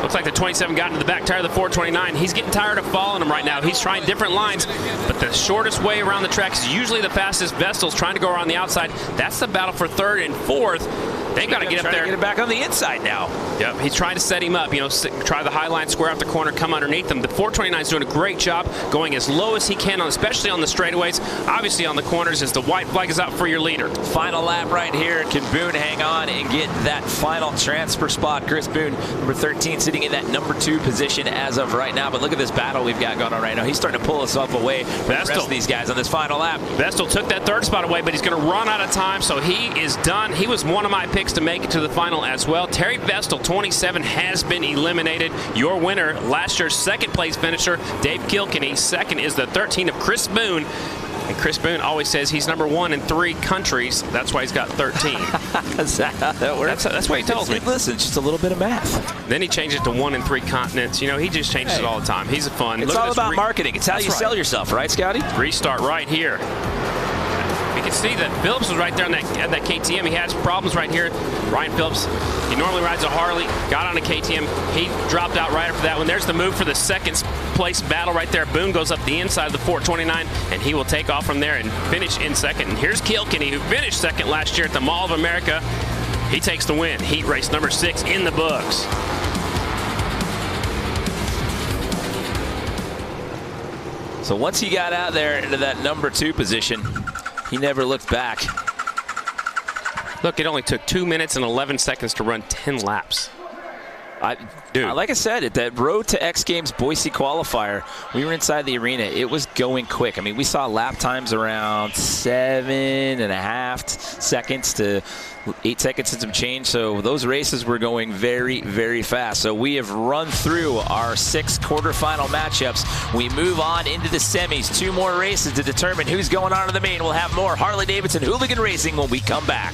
Looks like the 27 got into the back tire of the 429. He's getting tired of following him right now. He's trying different lines, but the shortest way around the track is usually the fastest. Vestal's trying to go around the outside. That's the battle for third and fourth. They've got to get up there. Get it back on the inside now. Yep, he's trying to set him up. You know, try the high line, square out the corner, come underneath him. The 429 is doing a great job going as low as he can, especially on the straightaways. Obviously on the corners as the white flag is out for your leader. Final lap right here. Can Boone hang on and get that final transfer spot? Chris Boone, number 13, sitting in that number 2 position as of right now. But look at this battle we've got going on right now. He's starting to pull himself away from the rest of these guys on this final lap. Vestal took that third spot away, but he's going to run out of time, so he is done. He was one of my picks to make it to the final as well. Terry Vestal, 27, has been eliminated. Your winner, last year's second place finisher, Dave Kilkenny. Second is the 13 of Chris Boone. And Chris Boone always says he's number 1 in 3 countries. That's why he's got 13. Is that how that works? That's what he tells me. Listen, just a little bit of math. Then he changed it to 1 in 3 continents. You know, he just changes it all the time. He's a fun. It's all about marketing. It's how you sell yourself, right, Scotty? Restart right here. You can see that Phillips was right there on that KTM. He has problems right here. Ryan Phillips, he normally rides a Harley, got on a KTM. He dropped out right after that one. There's the move for the second place battle right there. Boone goes up the inside of the 429, and he will take off from there and finish in second. And here's Kilkenny, who finished second last year at the Mall of America. He takes the win. Heat race number 6 in the books. So once he got out there into that number 2 position, he never looked back. Look, it only took 2 minutes and 11 seconds to run 10 laps. Dude. Like I said, at that Road to X Games Boise qualifier, we were inside the arena. It was going quick. I mean, we saw lap times around 7.5 seconds to 8 seconds and some change. So those races were going very, very fast. So we have run through our 6 quarterfinal matchups. We move on into the semis. 2 more races to determine who's going on to the main. We'll have more Harley-Davidson Hooligan Racing when we come back.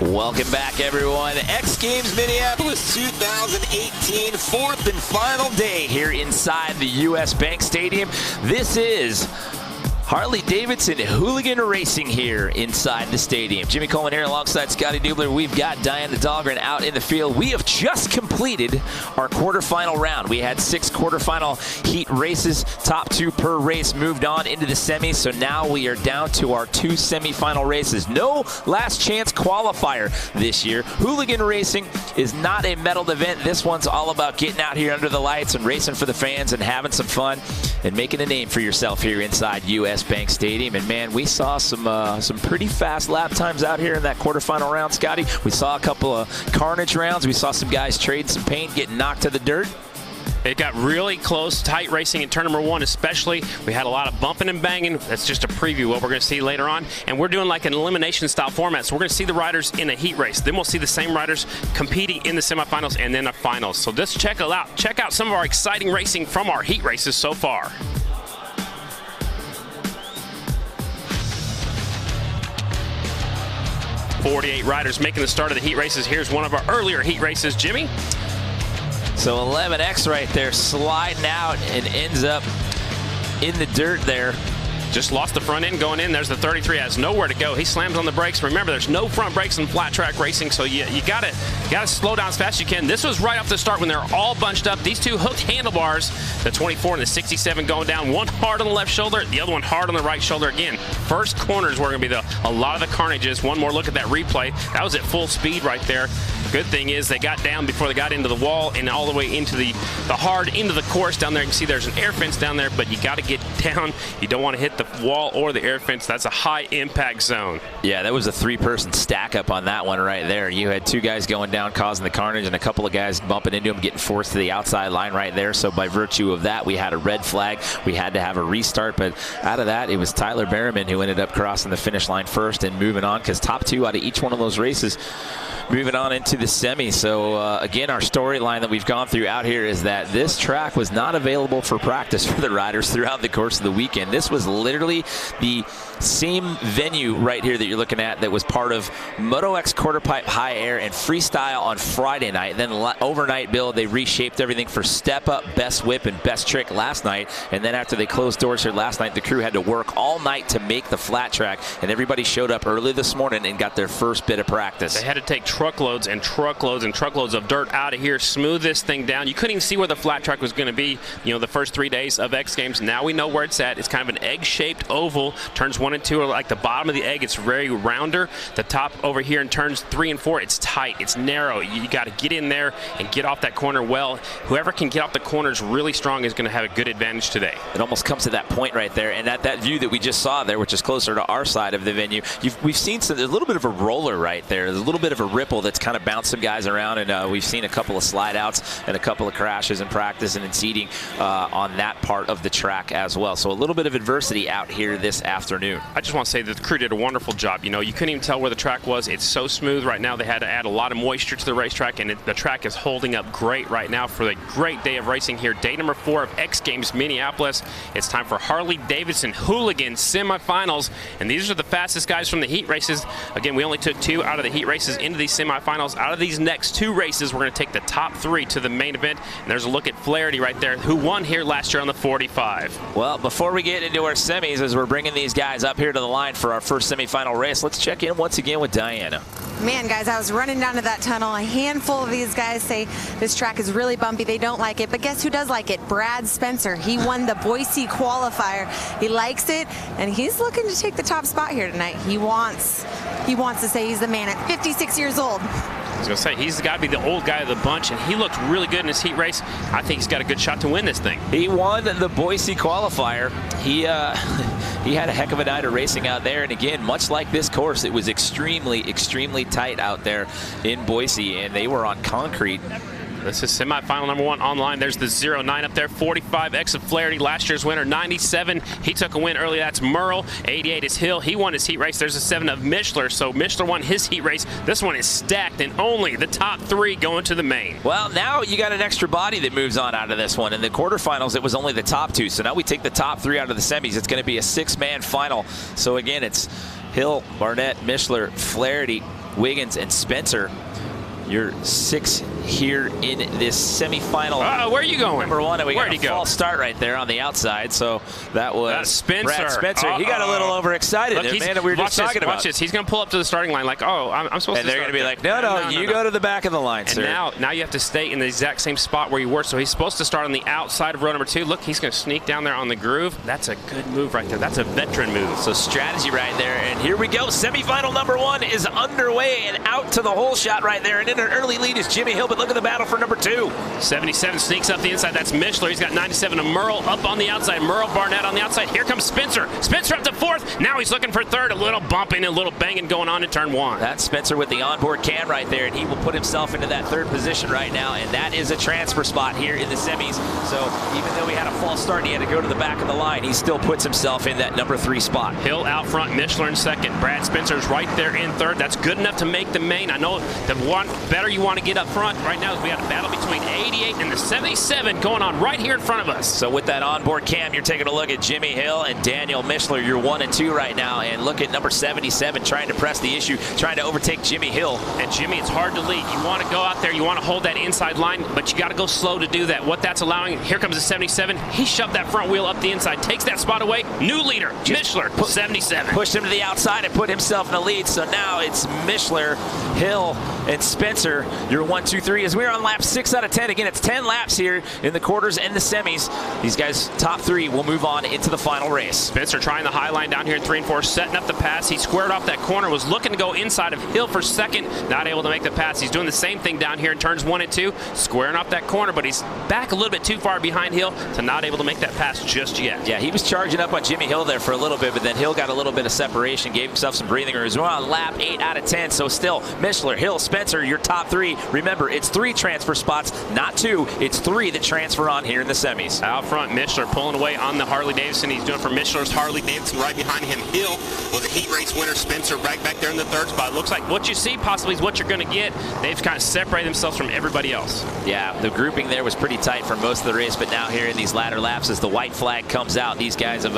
Welcome back, everyone. X Games Minneapolis 2018, fourth and final day here inside the U.S. Bank Stadium. This is Harley-Davidson Hooligan Racing here inside the stadium. Jimmy Coleman here alongside Scotty Dubler. We've got Diana Dahlgren out in the field. We have just completed our quarterfinal round. We had 6 quarterfinal heat races. Top 2 per race moved on into the semis. So now we are down to our 2 semifinal races. No last chance qualifier this year. Hooligan Racing is not a medaled event. This one's all about getting out here under the lights and racing for the fans and having some fun and making a name for yourself here inside U.S. Bank Stadium. And man, we saw some pretty fast lap times out here in that quarterfinal round, Scotty. We saw a couple of carnage rounds. We saw some guys trade some paint, getting knocked to the dirt. It got really close, tight racing in turn number 1 especially. We had a lot of bumping and banging. That's just a preview of what we're going to see later on. And we're doing like an elimination style format. So we're going to see the riders in a heat race. Then we'll see the same riders competing in the semifinals and then the finals. So just check it out. Check out some of our exciting racing from our heat races so far. .48 riders making the start of the heat races. Here's one of our earlier heat races, Jimmy. So 11X right there sliding out and ends up in the dirt there. Just lost the front end going in. There's the 33, has nowhere to go. He slams on the brakes. Remember, there's no front brakes in flat track racing, so you gotta slow down as fast as you can. This was right off the start when they're all bunched up. These 2 hooked handlebars, the 24 and the 67 going down. One hard on the left shoulder, the other one hard on the right shoulder again. First corners were gonna be a lot of the carnages. One more look at that replay. That was at full speed right there. Good thing is they got down before they got into the wall and all the way into the hard into the course down there. You can see there's an air fence down there, but you got to get down. You don't want to hit the wall or the air fence. That's a high impact zone. Yeah, that was a 3-person stack up on that one right there. You had 2 guys going down causing the carnage and a couple of guys bumping into him, getting forced to the outside line right there. So by virtue of that, we had a red flag. We had to have a restart, but out of that, it was Tyler Berriman who ended up crossing the finish line first and moving on, because top 2 out of each one of those races moving on into the semi. So again, our storyline that we've gone through out here is that this track was not available for practice for the riders throughout the course of the weekend. This was literally the same venue right here that you're looking at that was part of Moto X Quarter Pipe High Air and Freestyle on Friday night. Then overnight build, they reshaped everything for Step Up, Best Whip, and Best Trick last night. And then after they closed doors here last night, the crew had to work all night to make the flat track. And everybody showed up early this morning and got their first bit of practice. They had to take truckloads and truckloads and truckloads of dirt out of here, smooth this thing down. You couldn't even see where the flat track was going to be, the first 3 days of X Games. Now we know where it's at. It's kind of an egg-shaped oval. Turns 1 and 2 are like the bottom of the egg. It's very rounder. The top over here in turns 3 and 4, it's tight. It's narrow. You got to get in there and get off that corner well. Whoever can get off the corners really strong is going to have a good advantage today. It almost comes to that point right there. And at that view that we just saw there, which is closer to our side of the venue, we've seen there's a little bit of a roller right there. There's a little bit of a ripple that's kind of bounced some guys around, and we've seen a couple of slide outs and a couple of crashes in practice and in seating on that part of the track as well. So a little bit of adversity out here this afternoon. I just want to say that the crew did a wonderful job. You couldn't even tell where the track was. It's so smooth right now. They had to add a lot of moisture to the racetrack, and the track is holding up great right now for the great day of racing here. Day number 4 of X Games Minneapolis. It's time for Harley-Davidson Hooligan semifinals, and these are the fastest guys from the heat races. Again, we only took 2 out of the heat races into these semifinals. Out of these next 2 races, we're going to take the top 3 to the main event, and there's a look at Flaherty right there, who won here last year on the 45. Well, before we get into our semis, as we're bringing these guys up here to the line for our first semifinal race, let's check in once again with Diana. Man, guys, I was running down to that tunnel. A handful of these guys say this track is really bumpy. They don't like it. But guess who does like it? Brad Spencer. He won the Boise qualifier. He likes it, and he's looking to take the top spot here tonight. He wants to say he's the man at 56 years old. I was going to say, he's got to be the old guy of the bunch, and he looked really good in his heat race. I think he's got a good shot to win this thing. He won the Boise qualifier. He had a heck of a night of racing out there, and again, much like this course, it was extremely, extremely tight out there in Boise, and they were on concrete. This is semifinal number 1 online. There's the 09 up there. 45X of Flaherty, last year's winner. 97, he took a win early. That's Merle. 88 is Hill. He won his heat race. There's a 7 of Mishler. So Mishler won his heat race. This one is stacked, and only the top 3 going to the main. Well, now you got an extra body that moves on out of this one. In the quarterfinals, it was only the top 2. So now we take the top 3 out of the semis. It's going to be a 6-man final. So again, it's Hill, Barnett, Mishler, Flaherty, Wiggins and Spencer. Your 6 here in this semifinal. Where are you going? Number 1, and we Where'd got a false start right there on the outside. So that was Spencer. Brad Spencer. He got a little overexcited. Look, man, that we were just talking about. Watch this. He's going to pull up to the starting line like, oh, I'm supposed to. And they're going to be like, no, you go to the back of the line, sir. And now you have to stay in the exact same spot where you were. So he's supposed to start on the outside of row number 2. Look, he's going to sneak down there on the groove. That's a good move right there. That's a veteran move. So strategy right there. And here we go. Semifinal number 1 is underway and out to the hole shot right there. And in an early lead is Jimmy Hill. But look at the battle for number 2. 77 sneaks up the inside. That's Mishler. He's got 97 to Merle up on the outside. Merle Barnett on the outside. Here comes Spencer. Spencer up to 4th. Now he's looking for 3rd. A little bumping, a little banging going on in turn 1. That's Spencer with the onboard cam right there, and he will put himself into that 3rd position right now, and that is a transfer spot here in the semis. So even though he had a false start and he had to go to the back of the line, he still puts himself in that number 3 spot. Hill out front, Mishler in 2nd. Brad Spencer's right there in 3rd. That's good enough to make the main. I know the one better you want to get up front right now is we got a battle between 88 and the 77 going on right here in front of us. So with that onboard cam, you're taking a look at Jimmy Hill and Daniel Mishler. You're 1 and 2 right now, and look at number 77 trying to press the issue, trying to overtake Jimmy Hill. And Jimmy, it's hard to lead. You want to go out there, you want to hold that inside line, but you got to go slow to do that. What that's allowing, here comes the 77. He shoved that front wheel up the inside, takes that spot away. New leader, Mishler, 77. Pushed him to the outside and put himself in the lead. So now it's Mishler, Hill, and Spencer. You're 1, 2, 3 as we're on lap 6 out of 10. Again, it's 10 laps here in the quarters and the semis. These guys, top 3, will move on into the final race. Spencer trying the high line down here in 3 and 4, setting up the pass. He squared off that corner, was looking to go inside of Hill for 2nd, not able to make the pass. He's doing the same thing down here in turns 1 and 2, squaring off that corner, but he's back a little bit too far behind Hill to not able to make that pass just yet. Yeah, he was charging up on Jimmy Hill there for a little bit, but then Hill got a little bit of separation, gave himself some breathing room. We're on lap 8 out of 10, so still Mishler, Hill, Spencer, your top 3. Remember, it's 3 transfer spots, not 2. It's 3 that transfer on here in the semis. Out front, Mishler pulling away on the Harley-Davidson. He's doing for Mishler's Harley-Davidson. Right behind him, Hill was a heat race winner. Spencer right back there in the 3rd spot. Looks like what you see possibly is what you're going to get. They've kind of separated themselves from everybody else. Yeah, the grouping there was pretty tight for most of the race, but now here in these latter laps as the white flag comes out, these guys have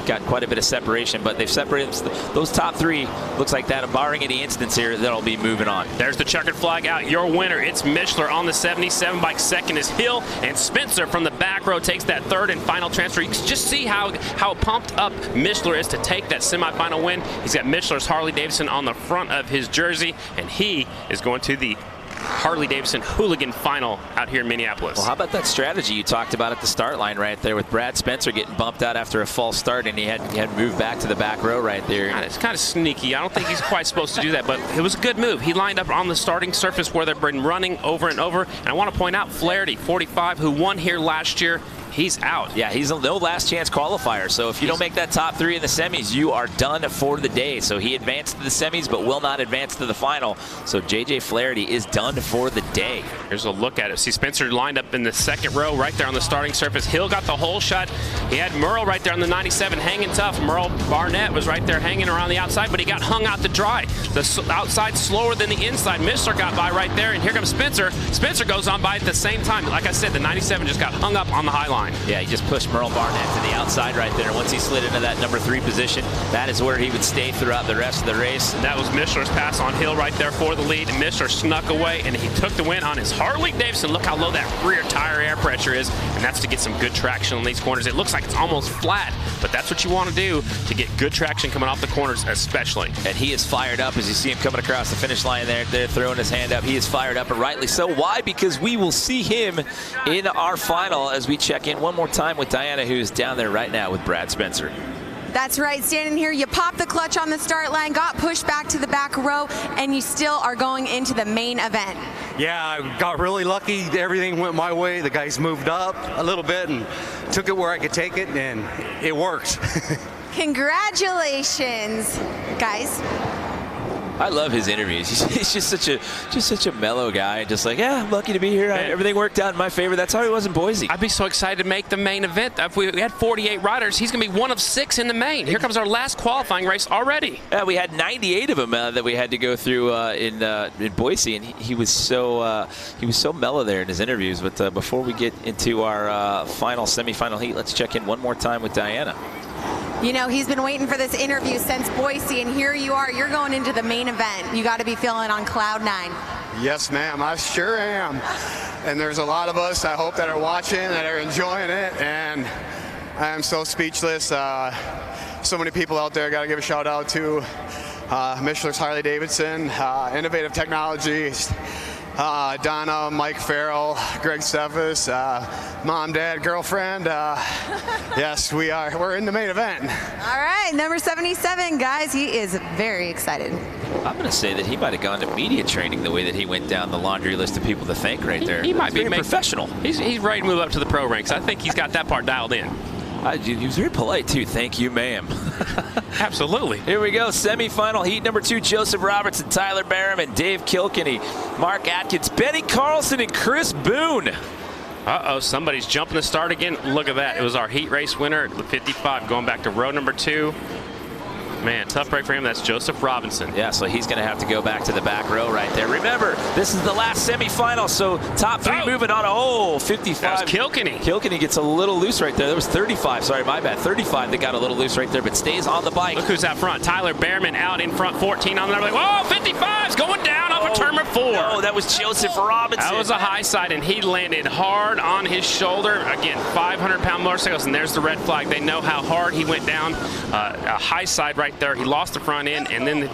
got quite a bit of separation, but they've separated those top 3. Looks like that, barring any instance here, that'll be moving on. There's the checkered flag out. Your winner, it's Mishler on the 77 bike. 2nd is Hill, and Spencer from the back row takes that 3rd and final transfer. You can just see how pumped up Mishler is to take that semifinal win. He's got Mishler's Harley-Davidson on the front of his jersey, and he is going to the Harley-Davidson Hooligan final out here in Minneapolis. Well, how about that strategy you talked about at the start line right there with Brad Spencer getting bumped out after a false start, and he had moved back to the back row right there. It's kind of sneaky. I don't think he's quite supposed to do that, but it was a good move. He lined up on the starting surface where they've been running over and over, and I want to point out Flaherty, 45, who won here last year. He's out. Yeah, he's a no last chance qualifier. So if you don't make that top 3 in the semis, you are done for the day. So he advanced to the semis, but will not advance to the final. So J.J. Flaherty is done for the day. Here's a look at it. See Spencer lined up in the 2nd row right there on the starting surface. Hill got the hole shot. He had Merle right there on the 97 hanging tough. Merle Barnett was right there hanging around the outside, but he got hung out to dry. The outside slower than the inside. Mishler got by right there, and here comes Spencer. Spencer goes on by at the same time. Like I said, the 97 just got hung up on the high line. Yeah, he just pushed Merle Barnett to the outside right there. Once he slid into that number 3 position, that is where he would stay throughout the rest of the race. And that was Mishler's pass on Hill right there for the lead, and Mishler snuck away, and he took the win on his Harley-Davidson. Look how low that rear tire air pressure is, and that's to get some good traction on these corners. It looks like it's almost flat, but that's what you want to do to get good traction coming off the corners especially. And he is fired up as you see him coming across the finish line there. They're throwing his hand up. He is fired up, and rightly so. Why? Because we will see him in our final as we check in one more time with Diana, who's down there right now with Brad Spencer. That's right, standing here, you pop the clutch on the start line, got pushed back to the back row, and you still are going into the main event. Yeah, I got really lucky. Everything went my way. The guys moved up a little bit and took it where I could take it, and it worked. Congratulations, guys. I love his interviews. He's just such a mellow guy. Just like, yeah, I'm lucky to be here. Everything worked out in my favor. That's how he was in Boise. I'd be so excited to make the main event. If we had 48 riders, he's going to be one of 6 in the main. Here comes our last qualifying race already. Yeah, we had 98 of them that we had to go through in Boise, and he was so mellow there in his interviews. But before we get into our final semifinal heat, let's check in one more time with Diana. You know, he's been waiting for this interview since Boise, and here you are. You're going into the main event. You got to be feeling on cloud 9. Yes, ma'am, I sure am. And there's a lot of us, I hope, that are watching, that are enjoying it, and I am so speechless. So many people out there. Got to give a shout out to Michelin's Harley-Davidson, Innovative Technologies, Donna, Mike Farrell, Greg Steffes, mom, dad, girlfriend. Yes, we're in the main event. All right, number 77, guys. He is very excited. I'm going to say that he might have gone to media training the way that he went down the laundry list of people to thank right there. He might be professional. He's ready to move up to the pro ranks. I think he's got that part dialed in. He was very polite, too. Thank you, ma'am. Absolutely. Here we go. Semifinal heat number 2. Joseph Robertson, Tyler Barham, Dave Kilkenny, Mark Atkins, Benny Carlson, and Chris Boone. Uh-oh, somebody's jumping the start again. Look at that. It was our heat race winner at 55 going back to row number 2. Man, tough break for him. That's Joseph Robinson. Yeah, so he's going to have to go back to the back row right there. Remember, this is the last semifinal, so top 3 moving on. Oh, 55. That was Kilkenny. Kilkenny gets a little loose right there. There was 35. Sorry, my bad. 35 that got a little loose right there, but stays on the bike. Look who's out front. Tyler Behrman out in front, 14 on there. Like, whoa, 55's going down off of turn number 4. No, that was Joseph Robinson. That was a high side, and he landed hard on his shoulder. Again, 500-pound motorcycles, and there's the red flag. They know how hard he went down. A high side right there. He lost the front end, and then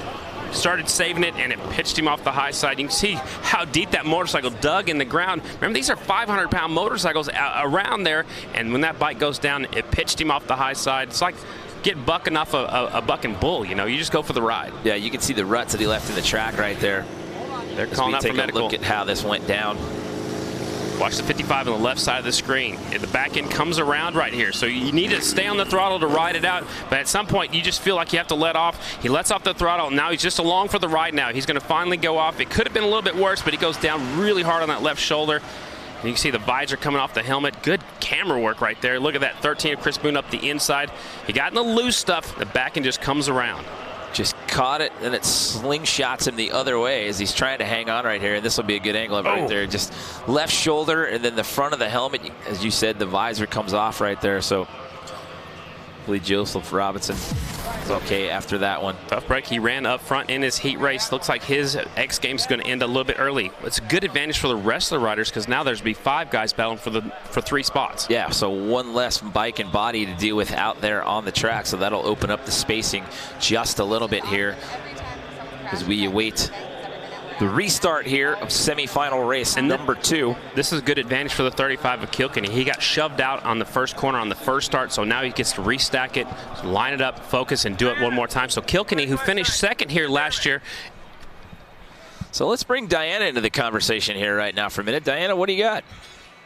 started saving it, and it pitched him off the high side. You can see how deep that motorcycle dug in the ground. Remember, these are 500-pound motorcycles around there, and when that bike goes down, it pitched him off the high side. It's like getting bucking off a bucking bull. You know, you just go for the ride. Yeah, you can see the ruts that he left in the track right there. They're calling out for medical. Look at how this went down. Watch the 55 on the left side of the screen. The back end comes around right here. So you need to stay on the throttle to ride it out. But at some point, you just feel like you have to let off. He lets off the throttle. Now he's just along for the ride now. He's going to finally go off. It could have been a little bit worse, but he goes down really hard on that left shoulder. And you can see the visor coming off the helmet. Good camera work right there. Look at that 13 of Chris Boone up the inside. He got in the loose stuff. The back end just comes around. Just caught it, and it slingshots him the other way as he's trying to hang on right here. And this will be a good angle right there. Just left shoulder, and then the front of the helmet, as you said, the visor comes off right there. So hopefully Joseph Robinson is okay after that one. Tough break. He ran up front in his heat race. Looks like his X Games is going to end a little bit early. It's a good advantage for the rest of the riders because now there's going to be 5 guys battling for 3 spots. Yeah, so one less bike and body to deal with out there on the track. So that'll open up the spacing just a little bit here as we await the restart here of semifinal race and number 2. This is a good advantage for the 35 of Kilkenny. He got shoved out on the first corner on the first start, so now he gets to restack it, line it up, focus, and do it one more time. So Kilkenny, who finished second here last year. So let's bring Diana into the conversation here right now for a minute. Diana, what do you got?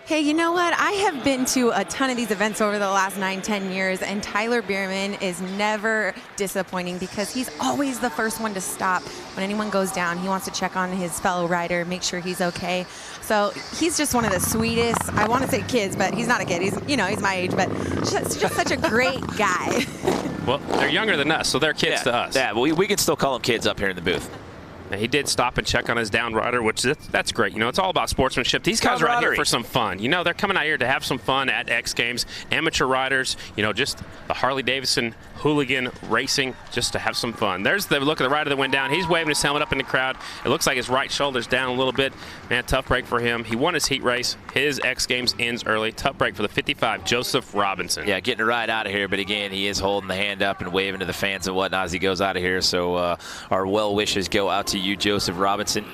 Hey, you know what? I have been to a ton of these events over the last 9-10 years, and Tyler Behrman is never disappointing because he's always the first one to stop. When anyone goes down, he wants to check on his fellow rider, make sure he's okay. So he's just one of the sweetest, I want to say kids, but he's not a kid. He's, you know, he's my age, but just such a great guy. Well, they're younger than us, so they're kids to us. Yeah, we can still call them kids up here in the booth. He did stop and check on his down rider, which that's great. You know, it's all about sportsmanship. These guys are out here for some fun. You know, they're coming out here to have some fun at X Games. Amateur riders, you know, just the Harley-Davidson Hooligan racing, just to have some fun. There's the look of the rider that went down. He's waving his helmet up in the crowd. It looks like his right shoulder's down a little bit. Man, tough break for him. He won his heat race. His X Games ends early. Tough break for the 55, Joseph Robinson. Yeah, getting a ride out of here, but again, he is holding the hand up and waving to the fans and whatnot as he goes out of here. So our well wishes go out to you, Joseph Robinson,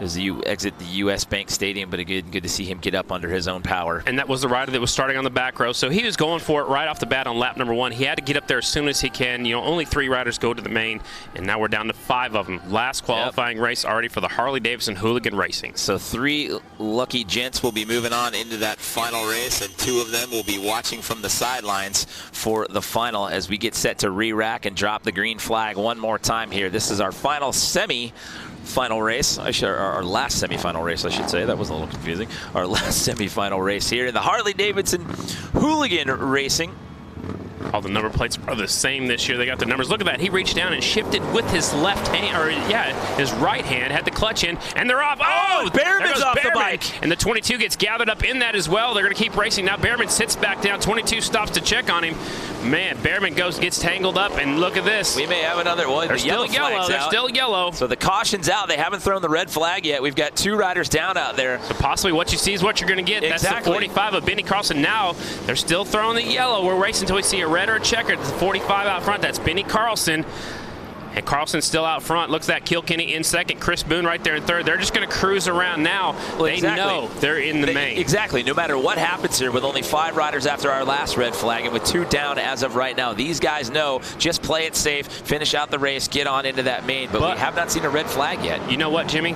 as you exit the U.S. Bank Stadium, but again, good to see him get up under his own power. And that was the rider that was starting on the back row, so he was going for it right off the bat on lap number 1. He had to get up there as soon as he can. You know, only 3 riders go to the main, and now we're down to 5 of them. Last qualifying race already for the Harley-Davidson Hooligan Racing. So 3 lucky gents will be moving on into that final race, and 2 of them will be watching from the sidelines for the final as we get set to re-rack and drop the green flag one more time here. This is our final semi-final race, our last semifinal race, I should say. That was a little confusing. Our last semifinal race here in the Harley-Davidson Hooligan Racing. Although the number plates are the same this year. They got the numbers. Look at that. He reached down and shifted with his left hand, or his right hand, had the clutch in, and they're off. Oh, Behrman's off the bike. And the 22 gets gathered up in that as well. They're going to keep racing. Now Behrman sits back down. 22 stops to check on him. Man, Behrman gets tangled up, and look at this. We may have another one. They're still yellow. They're still yellow. So the caution's out. They haven't thrown the red flag yet. We've got 2 riders down out there. So possibly what you see is what you're going to get. Exactly. That's the 45 of Benny Carlson. Now they're still throwing the yellow. We're racing until we see a red or a checker. It's the 45 out front. That's Benny Carlson. And Carlson's still out front. Looks at Kilkenny in second. Chris Boone right there in third. They're just going to cruise around now. Well, they know they're in the main. Exactly. No matter what happens here, with only 5 riders after our last red flag and with 2 down as of right now, these guys know just play it safe, finish out the race, get on into that main. But we have not seen a red flag yet. You know what, Jimmy?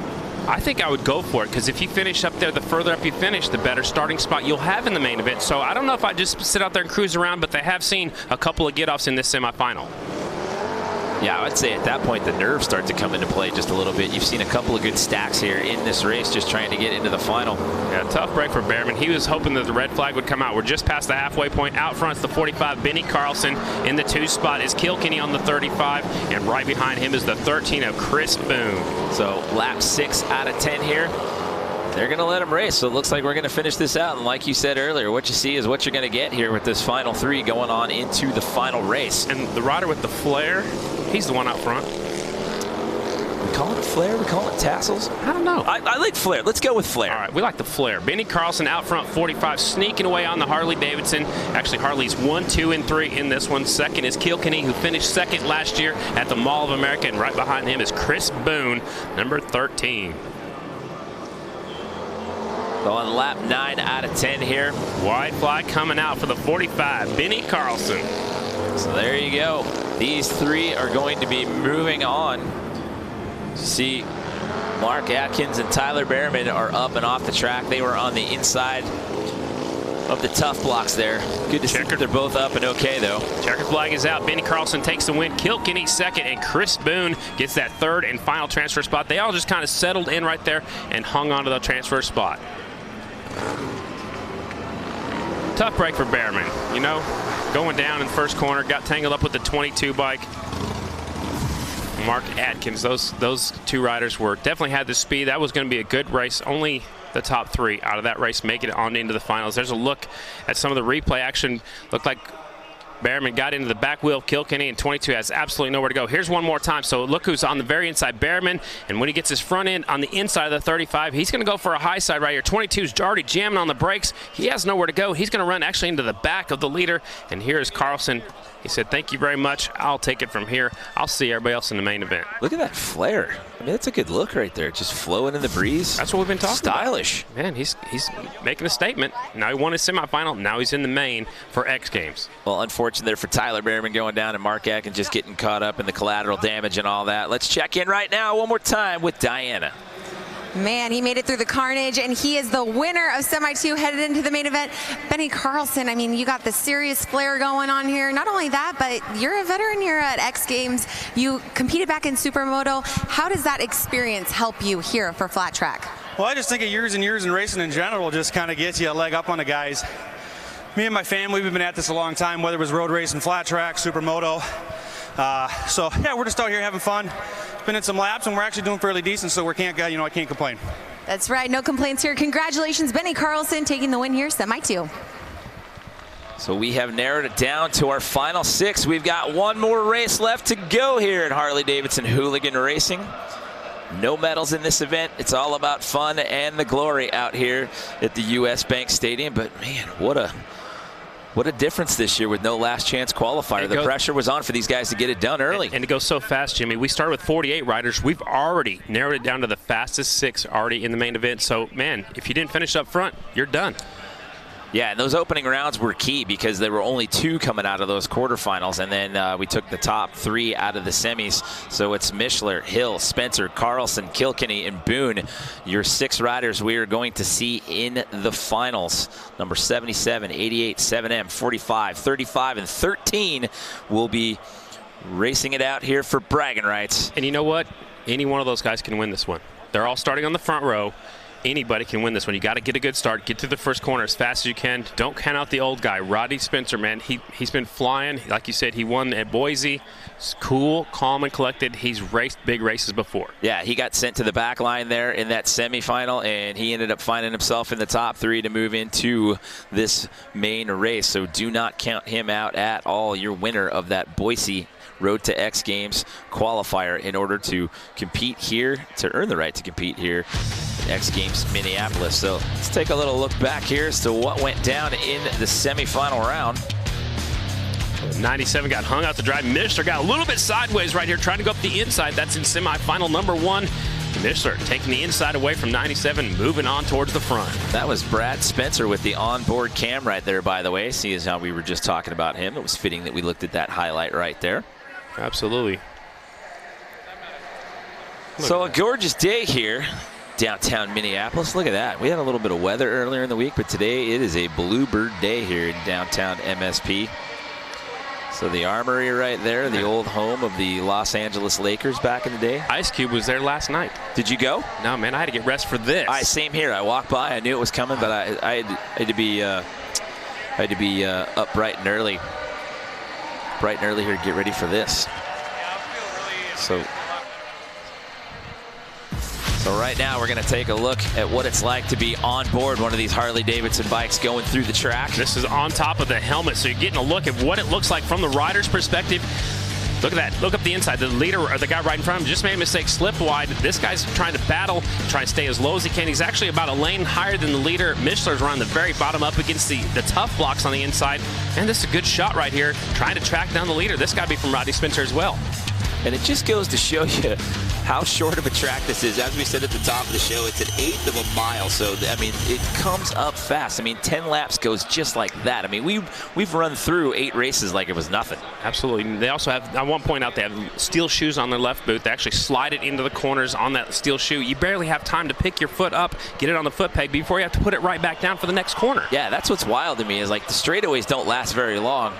I think I would go for it, because if you finish up there, the further up you finish, the better starting spot you'll have in the main event. So I don't know if I'd just sit out there and cruise around, but they have seen a couple of get-offs in this semifinal. Yeah, I would say at that point the nerves start to come into play just a little bit. You've seen a couple of good stacks here in this race just trying to get into the final. Yeah, tough break for Behrman. He was hoping that the red flag would come out. We're just past the halfway point. Out front's the 45, Benny Carlson. In the 2 spot is Kilkenny on the 35, and right behind him is the 13 of Chris Boone. So lap 6 out of 10 here. They're going to let him race, so it looks like we're going to finish this out. And like you said earlier, what you see is what you're going to get here with this final 3 going on into the final race. And the rider with the flare, he's the one out front. We call it flare? We call it tassels? I don't know. I like flare. Let's go with flare. All right, we like the flare. Benny Carlson out front, 45, sneaking away on the Harley-Davidson. Actually, Harley's 1, 2, and 3 in this one. Second is Kilkenny, who finished second last year at the Mall of America, and right behind him is Chris Boone, number 13. So on lap 9 out of 10 here. Wide flag coming out for the 45, Benny Carlson. So there you go. These 3 are going to be moving on. See, Mark Atkins and Tyler Behrman are up and off the track. They were on the inside of the tough blocks there. Good to see that they're both up and okay, though. Checkered flag is out. Benny Carlson takes the win. Kilkenny second, and Chris Boone gets that 3rd and final transfer spot. They all just kind of settled in right there and hung on to the transfer spot. Tough break for Behrman, you know, going down in the first corner, got tangled up with the 22 bike. Mark Atkins, those 2 riders definitely had the speed. That was going to be a good race. Only the top 3 out of that race make it on into the finals. There's a look at some of the replay action. Looked like Behrman got into the back wheel of Kilkenny, and 22 has absolutely nowhere to go. Here's one more time. So look who's on the very inside, Behrman, and when he gets his front end on the inside of the 35, he's going to go for a high side right here. 22's already jamming on the brakes. He has nowhere to go. He's going to run actually into the back of the leader, and here's Carlson. He said, "Thank you very much. I'll take it from here. I'll see everybody else in the main event." Look at that flare. I mean, that's a good look right there. Just flowing in the breeze. That's what we've been talking Stylish. about. Man, he's making a statement. Now he won his semifinal. Now he's in the main for X Games. Well, unfortunate there for Tyler Behrman going down and Mark Atkins just getting caught up in the collateral damage and all that. Let's check in right now one more time with Diana. Man, he made it through the carnage, and he is the winner of Semi-2 headed into the main event. Benny Carlson, I mean, you got the serious flair going on here. Not only that, but you're a veteran here at X Games. You competed back in Supermoto. How does that experience help you here for flat track? Well, I just think of years and years in racing in general just kind of gets you a leg up on the guys. Me and my family, we've been at this a long time, whether it was road racing, flat track, Supermoto. So, yeah, we're just out here having fun. Been in some laps, and we're actually doing fairly decent, so I can't complain. That's right. No complaints here. Congratulations, Benny Carlson, taking the win here, Semi-2. So we have narrowed it down to our final 6. We've got one more race left to go here at Harley-Davidson Hooligan Racing. No medals in this event. It's all about fun and the glory out here at the U.S. Bank Stadium. But, man, what a difference this year with no last chance qualifier. The pressure was on for these guys to get it done early. And it goes so fast, Jimmy. We started with 48 riders. We've already narrowed it down to the fastest 6 already in the main event. So, man, if you didn't finish up front, you're done. Yeah, and those opening rounds were key because there were only 2 coming out of those quarterfinals, and then we took the top 3 out of the semis. So it's Mishler, Hill, Spencer, Carlson, Kilkenny, and Boone, your 6 riders we are going to see in the finals. Number 77, 88, 7M, 45, 35, and 13 will be racing it out here for bragging rights. And you know what? Any one of those guys can win this one. They're all starting on the front row. anybody can win this one. You got to get a good start, get to the first corner as fast as you can. Don't count out the old guy, Rodney Spencer, man. He's been flying. Like you said, he won at Boise. He's cool, calm, and collected. He's raced big races before. Yeah, he got sent to the back line there in that semifinal, and he ended up finding himself in the top 3 to move into this main race. So do not count him out at all. Your winner of that Boise Road to X Games qualifier in order to compete here, to earn the right to compete here in X Games Minneapolis. So let's take a little look back here as to what went down in the semifinal round. 97 got hung out to dry. Mishler got a little bit sideways right here, trying to go up the inside. That's in semifinal number 1. Mishler taking the inside away from 97, moving on towards the front. That was Brad Spencer with the onboard cam right there, by the way. See as how we were just talking about him. It was fitting that we looked at that highlight right there. Absolutely. So a gorgeous day here, downtown Minneapolis. Look at that. We had a little bit of weather earlier in the week, but today it is a bluebird day here in downtown MSP. So the Armory right there, the old home of the Los Angeles Lakers back in the day. Ice Cube was there last night. Did you go? No, man, I had to get rest for this. Same here. I walked by. I knew it was coming, but I had to be up bright and early. Bright and early here to get ready for this. So right now we're going to take a look at what it's like to be on board one of these Harley-Davidson bikes going through the track. This is on top of the helmet, so you're getting a look at what it looks like from the rider's perspective. Look at that. Look up the inside. The leader, or the guy right in front of him, just made a mistake, slipped wide. This guy's trying to battle, trying to stay as low as he can. He's actually about a lane higher than the leader. Mishler's around the very bottom up against the tough blocks on the inside. And this is a good shot right here, trying to track down the leader. This got to be from Rodney Spencer as well. And it just goes to show you how short of a track this is. As we said at the top of the show, it's an 1/8 of a mile. So, I mean, it comes up fast. I mean, 10 laps goes just like that. I mean, we've run through 8 races like it was nothing. Absolutely. They also have, I want to point out, they have steel shoes on their left boot. They actually slide it into the corners on that steel shoe. You barely have time to pick your foot up, get it on the foot peg before you have to put it right back down for the next corner. Yeah, that's what's wild to me is like the straightaways don't last very long.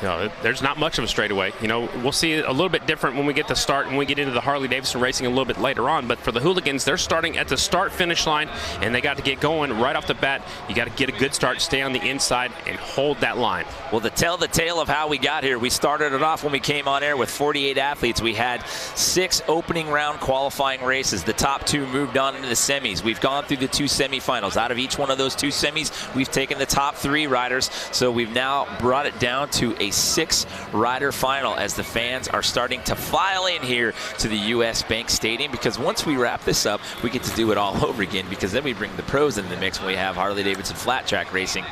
No, there's not much of a straightaway. You know, we'll see it a little bit different when we get to start, when we get into the Harley-Davidson racing a little bit later on. But for the Hooligans, they're starting at the start-finish line, and they got to get going right off the bat. You got to get a good start, stay on the inside, and hold that line. Well, to tell the tale of how we got here, we started it off when we came on air with 48 athletes. We had 6 opening round qualifying races. The top 2 moved on into the semis. We've gone through the 2 semifinals. Out of each one of those 2 semis, we've taken the top 3 riders. So we've now brought it down to a 6-rider final as the fans are starting to file in here to the US Bank Stadium, because once we wrap this up, we get to do it all over again, because then we bring the pros into the mix when we have Harley-Davidson flat track racing.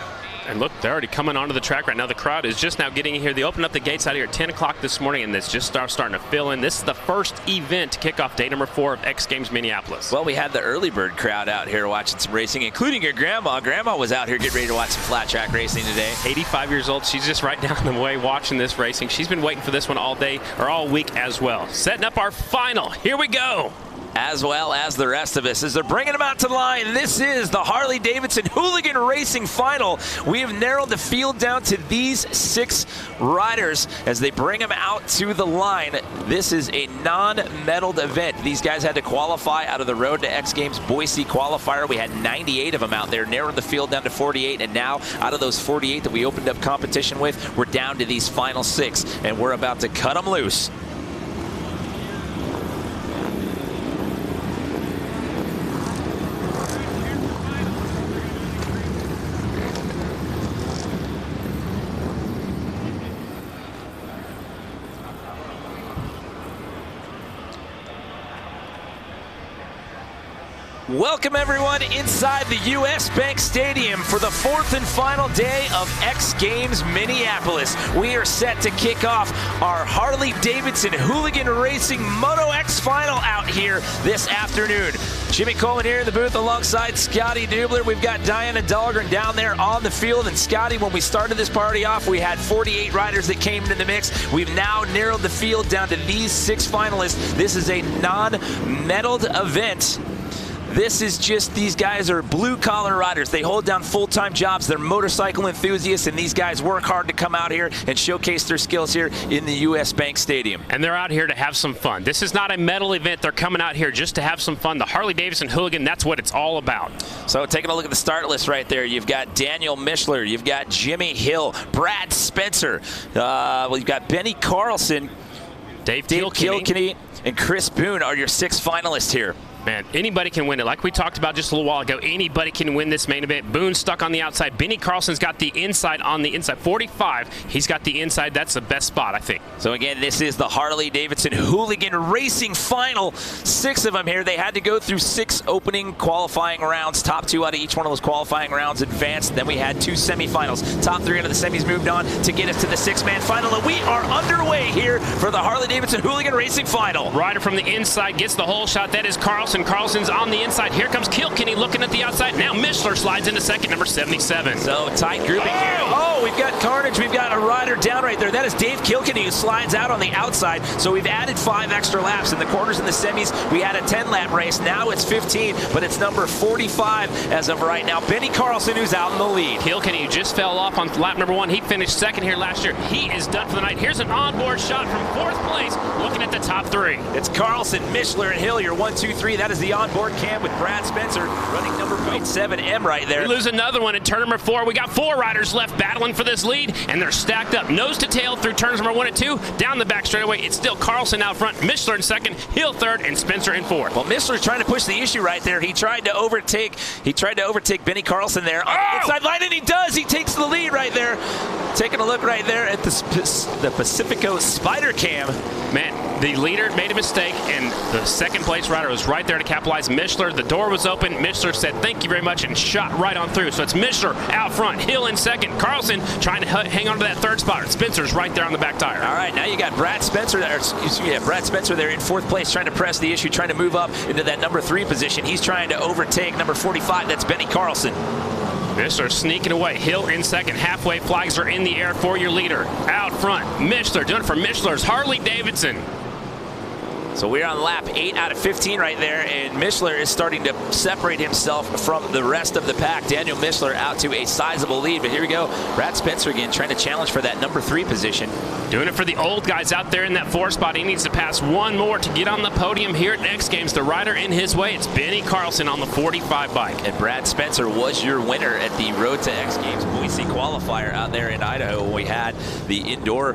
And look, they're already coming onto the track right now. The crowd is just now getting in here. They opened up the gates out here at 10 o'clock this morning, and it's just starting to fill in. This is the first event to kick off day number 4 of X Games Minneapolis. Well, we had the early bird crowd out here watching some racing, including your grandma. Grandma was out here getting ready to watch some flat track racing today. 85 years old. She's just right down the way watching this racing. She's been waiting for this one all day, or all week as well. Setting up our final. Here we go. As well as the rest of us as they're bringing them out to the line. This is the Harley-Davidson Hooligan Racing Final. We have narrowed the field down to these 6 riders as they bring them out to the line. This is a non-medaled event. These guys had to qualify out of the Road to X Games Boise qualifier. We had 98 of them out there, narrowed the field down to 48, and now out of those 48 that we opened up competition with, we're down to these final 6, and we're about to cut them loose. Welcome everyone inside the US Bank Stadium for the 4th and final day of X Games Minneapolis. We are set to kick off our Harley-Davidson Hooligan Racing Moto X Final out here this afternoon. Jimmy Coleman here in the booth alongside Scotty Dubler. We've got Diana Dahlgren down there on the field. And Scotty, when we started this party off, we had 48 riders that came into the mix. We've now narrowed the field down to these 6 finalists. This is a non-medaled event. This is just, these guys are blue-collar riders. They hold down full-time jobs. They're motorcycle enthusiasts, and these guys work hard to come out here and showcase their skills here in the U.S. Bank Stadium. And they're out here to have some fun. This is not a medal event. They're coming out here just to have some fun. The Harley-Davidson Hooligan, that's what it's all about. So taking a look at the start list right there, you've got Daniel Mishler, you've got Jimmy Hill, Brad Spencer, you've got Benny Carlson, Dave Kilkenny, and Chris Boone are your 6 finalists here. Man, anybody can win it. Like we talked about just a little while ago, anybody can win this main event. Boone's stuck on the outside. Benny Carlson's got the inside on the inside. 45, he's got the inside. That's the best spot, I think. So again, this is the Harley-Davidson Hooligan Racing Final. 6 of them here. They had to go through 6 opening qualifying rounds. Top 2 out of each one of those qualifying rounds advanced. Then we had 2 semifinals. Top 3 out of the semis moved on to get us to the 6-man final. And we are underway here for the Harley-Davidson Hooligan Racing Final. Rider from the inside gets the whole shot. That is Carlson. Carlson's on the inside. Here comes Kilkenny looking at the outside. Now Mishler slides into second, number 77. So tight grouping here. Oh, we've got carnage. We've got a rider down right there. That is Dave Kilkenny, who slides out on the outside. So we've added 5 extra laps. In the quarters and the semis, we had a 10-lap race. Now it's 15, but it's number 45 as of right now. Benny Carlson, who's out in the lead. Kilkenny just fell off on lap number 1. He finished second here last year. He is done for the night. Here's an onboard shot from 4th place, looking at the top 3. It's Carlson, Mishler, and Hill, your 1, 2, 3. That is the onboard cam with Brad Spencer running number 7M right there. We lose another one in turn number 4. We got 4 riders left battling for this lead, and they're stacked up nose to tail through turns number 1 and 2. Down the back straightaway, it's still Carlson out front, Mishler in second, Hill third, and Spencer in 4th. Well, Mishler's trying to push the issue right there. He tried to overtake Benny Carlson there on the inside line, and he does. He takes the lead right there. Taking a look right there at the Pacifico Spider Cam. Man, the leader made a mistake, and the second place rider was right there to capitalize. Mishler, the door was open. Mishler said thank you very much and shot right on through. So it's Mishler out front, Hill in second, Carlson trying to hang on to that 3rd spot. Spencer's right there on the back tire. All right, now you got Brad Spencer there, Brad Spencer there in 4th place, trying to press the issue, trying to move up into that number 3 position. He's trying to overtake number 45. That's Benny Carlson. Mishler sneaking away. Hill in second. Halfway flags are in the air for your leader. Out front, Mishler doing it for Mishler's Harley-Davidson. So we're on lap 8 out of 15 right there, and Mishler is starting to separate himself from the rest of the pack. Daniel Mishler out to a sizable lead, but here we go. Brad Spencer again trying to challenge for that number 3 position. Doing it for the old guys out there in that 4 spot. He needs to pass 1 more to get on the podium here at X Games. The rider in his way, it's Benny Carlson on the 45 bike. And Brad Spencer was your winner at the Road to X Games Boise qualifier out there in Idaho when we had the indoor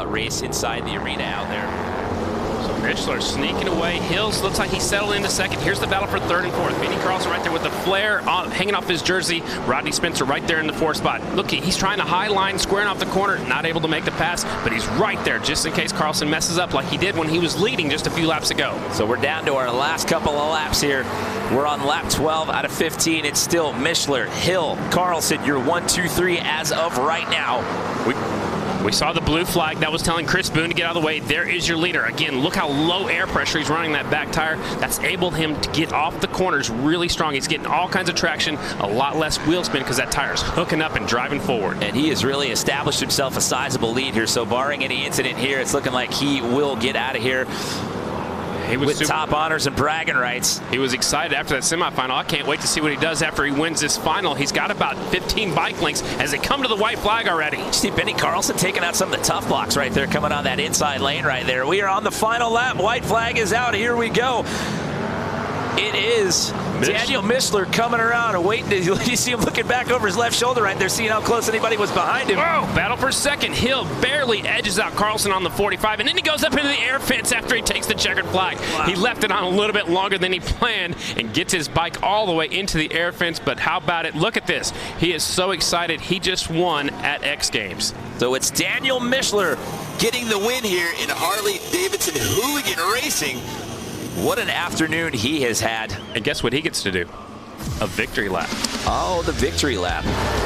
race inside the arena out there. Mishler sneaking away. Hills looks like he settled into second. Here's the battle for 3rd and 4th. Benny Carlson right there with the flare on, hanging off his jersey. Rodney Spencer right there in the 4th spot. Look, he's trying to high line, squaring off the corner, not able to make the pass, but he's right there just in case Carlson messes up like he did when he was leading just a few laps ago. So we're down to our last couple of laps here. We're on lap 12 out of 15. It's still Mishler, Hill, Carlson, your 1, 2, 3 as of right now. We saw the blue flag. That was telling Chris Boone to get out of the way. There is your leader. Again, look how low air pressure he's running that back tire. That's enabled him to get off the corners really strong. He's getting all kinds of traction, a lot less wheel spin because that tire's hooking up and driving forward. And he has really established himself a sizable lead here. So barring any incident here, it's looking like he will get out of here with top honors and bragging rights. He was excited after that semifinal. I can't wait to see what he does after he wins this final. He's got about 15 bike links as they come to the white flag already. You see Benny Carlson taking out some of the tough blocks right there, coming on that inside lane right there. We are on the final lap. White flag is out. Here we go. It is Daniel Mishler coming around and waiting. You see him looking back over his left shoulder right there, seeing how close anybody was behind him. Whoa, battle for second. Hill barely edges out Carlson on the 45, and then he goes up into the air fence after he takes the checkered flag. Wow. He left it on a little bit longer than he planned and gets his bike all the way into the air fence, but how about it? Look at this. He is so excited. He just won at X Games. So it's Daniel Mishler getting the win here in Harley-Davidson Hooligan Racing. What an afternoon he has had. And guess what he gets to do? A victory lap. Oh, the victory lap.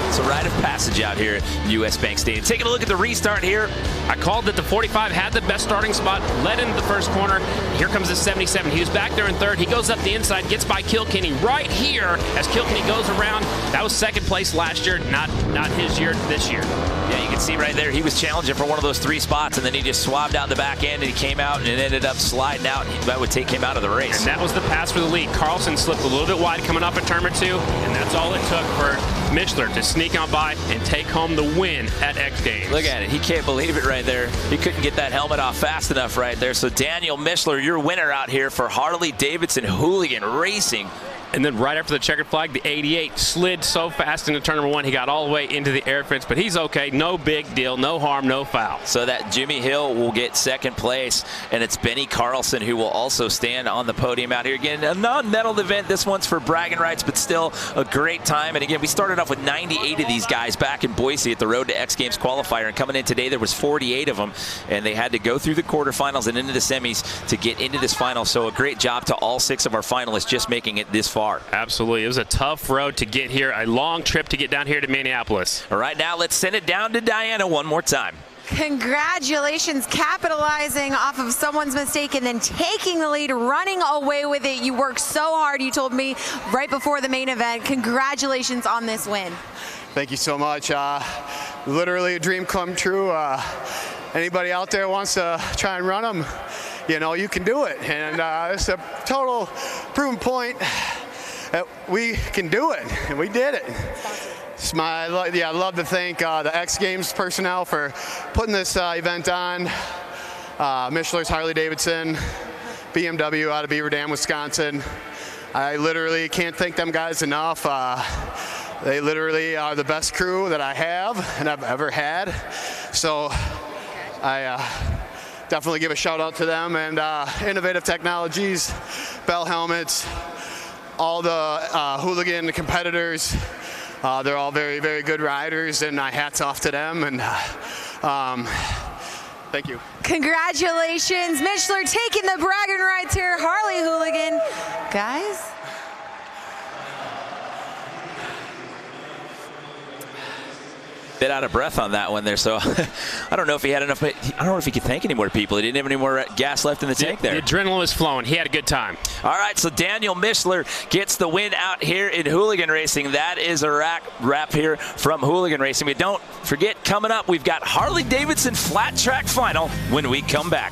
It's a rite of passage out here at US Bank Stadium. Taking a look at the restart here. I called that the 45 had the best starting spot, led into the first corner. Here comes the 77. He was back there in third. He goes up the inside, gets by Kilkenny right here as Kilkenny goes around. That was second place last year, not his year this year. Yeah, you can see right there, he was challenging for one of those 3 spots, and then he just swabbed out the back end, and he came out and it ended up sliding out, and that would take him out of the race. And that was the pass for the lead. Carlson slipped a little bit wide coming off a turn or 2, and that's all it took for Mishler to sneak on by and take home the win at X Games. Look at it. He can't believe it right there. He couldn't get that helmet off fast enough right there. So Daniel Mishler, your winner out here for Harley-Davidson Hooligan Racing. And then right after the checkered flag, the 88 slid so fast into turn number 1, he got all the way into the air fence, but he's okay. No big deal, no harm, no foul. So that Jimmy Hill will get second place, and it's Benny Carlson who will also stand on the podium out here. Again, a non-medal event. This one's for bragging rights, but still a great time. And again, we started off with 98 of these guys back in Boise at the Road to X Games qualifier, and coming in today, there was 48 of them, and they had to go through the quarterfinals and into the semis to get into this final. So a great job to all 6 of our finalists just making it this far. Absolutely. It was a tough road to get here, a long trip to get down here to Minneapolis. All right, now let's send it down to Diana one more time. Congratulations, capitalizing off of someone's mistake and then taking the lead, running away with it. You worked so hard, you told me right before the main event. Congratulations on this win. Thank you so much. Literally a dream come true. Anybody out there wants to try and run them, you know, you can do it. And it's a total proven point that we can do it, and we did it. I'd love to thank the X Games personnel for putting this event on. Mishler's Harley-Davidson, BMW out of Beaver Dam, Wisconsin. I literally can't thank them guys enough. They literally are the best crew that I have and I've ever had. So I definitely give a shout out to them, and Innovative Technologies, Bell Helmets, all the Hooligan competitors. They're all very, very good riders, and hats off to them. And thank you. Congratulations, Mishler taking the bragging rights here, Harley Hooligan. Guys. Bit out of breath on that one there, so I don't know if he had enough. I don't know if he could thank any more people. He didn't have any more gas left in the tank there. The adrenaline was flowing. He had a good time. All right, so Daniel Mishler gets the win out here in Hooligan Racing. That is a wrap here from Hooligan Racing. But don't forget, coming up, we've got Harley-Davidson Flat Track Final when we come back.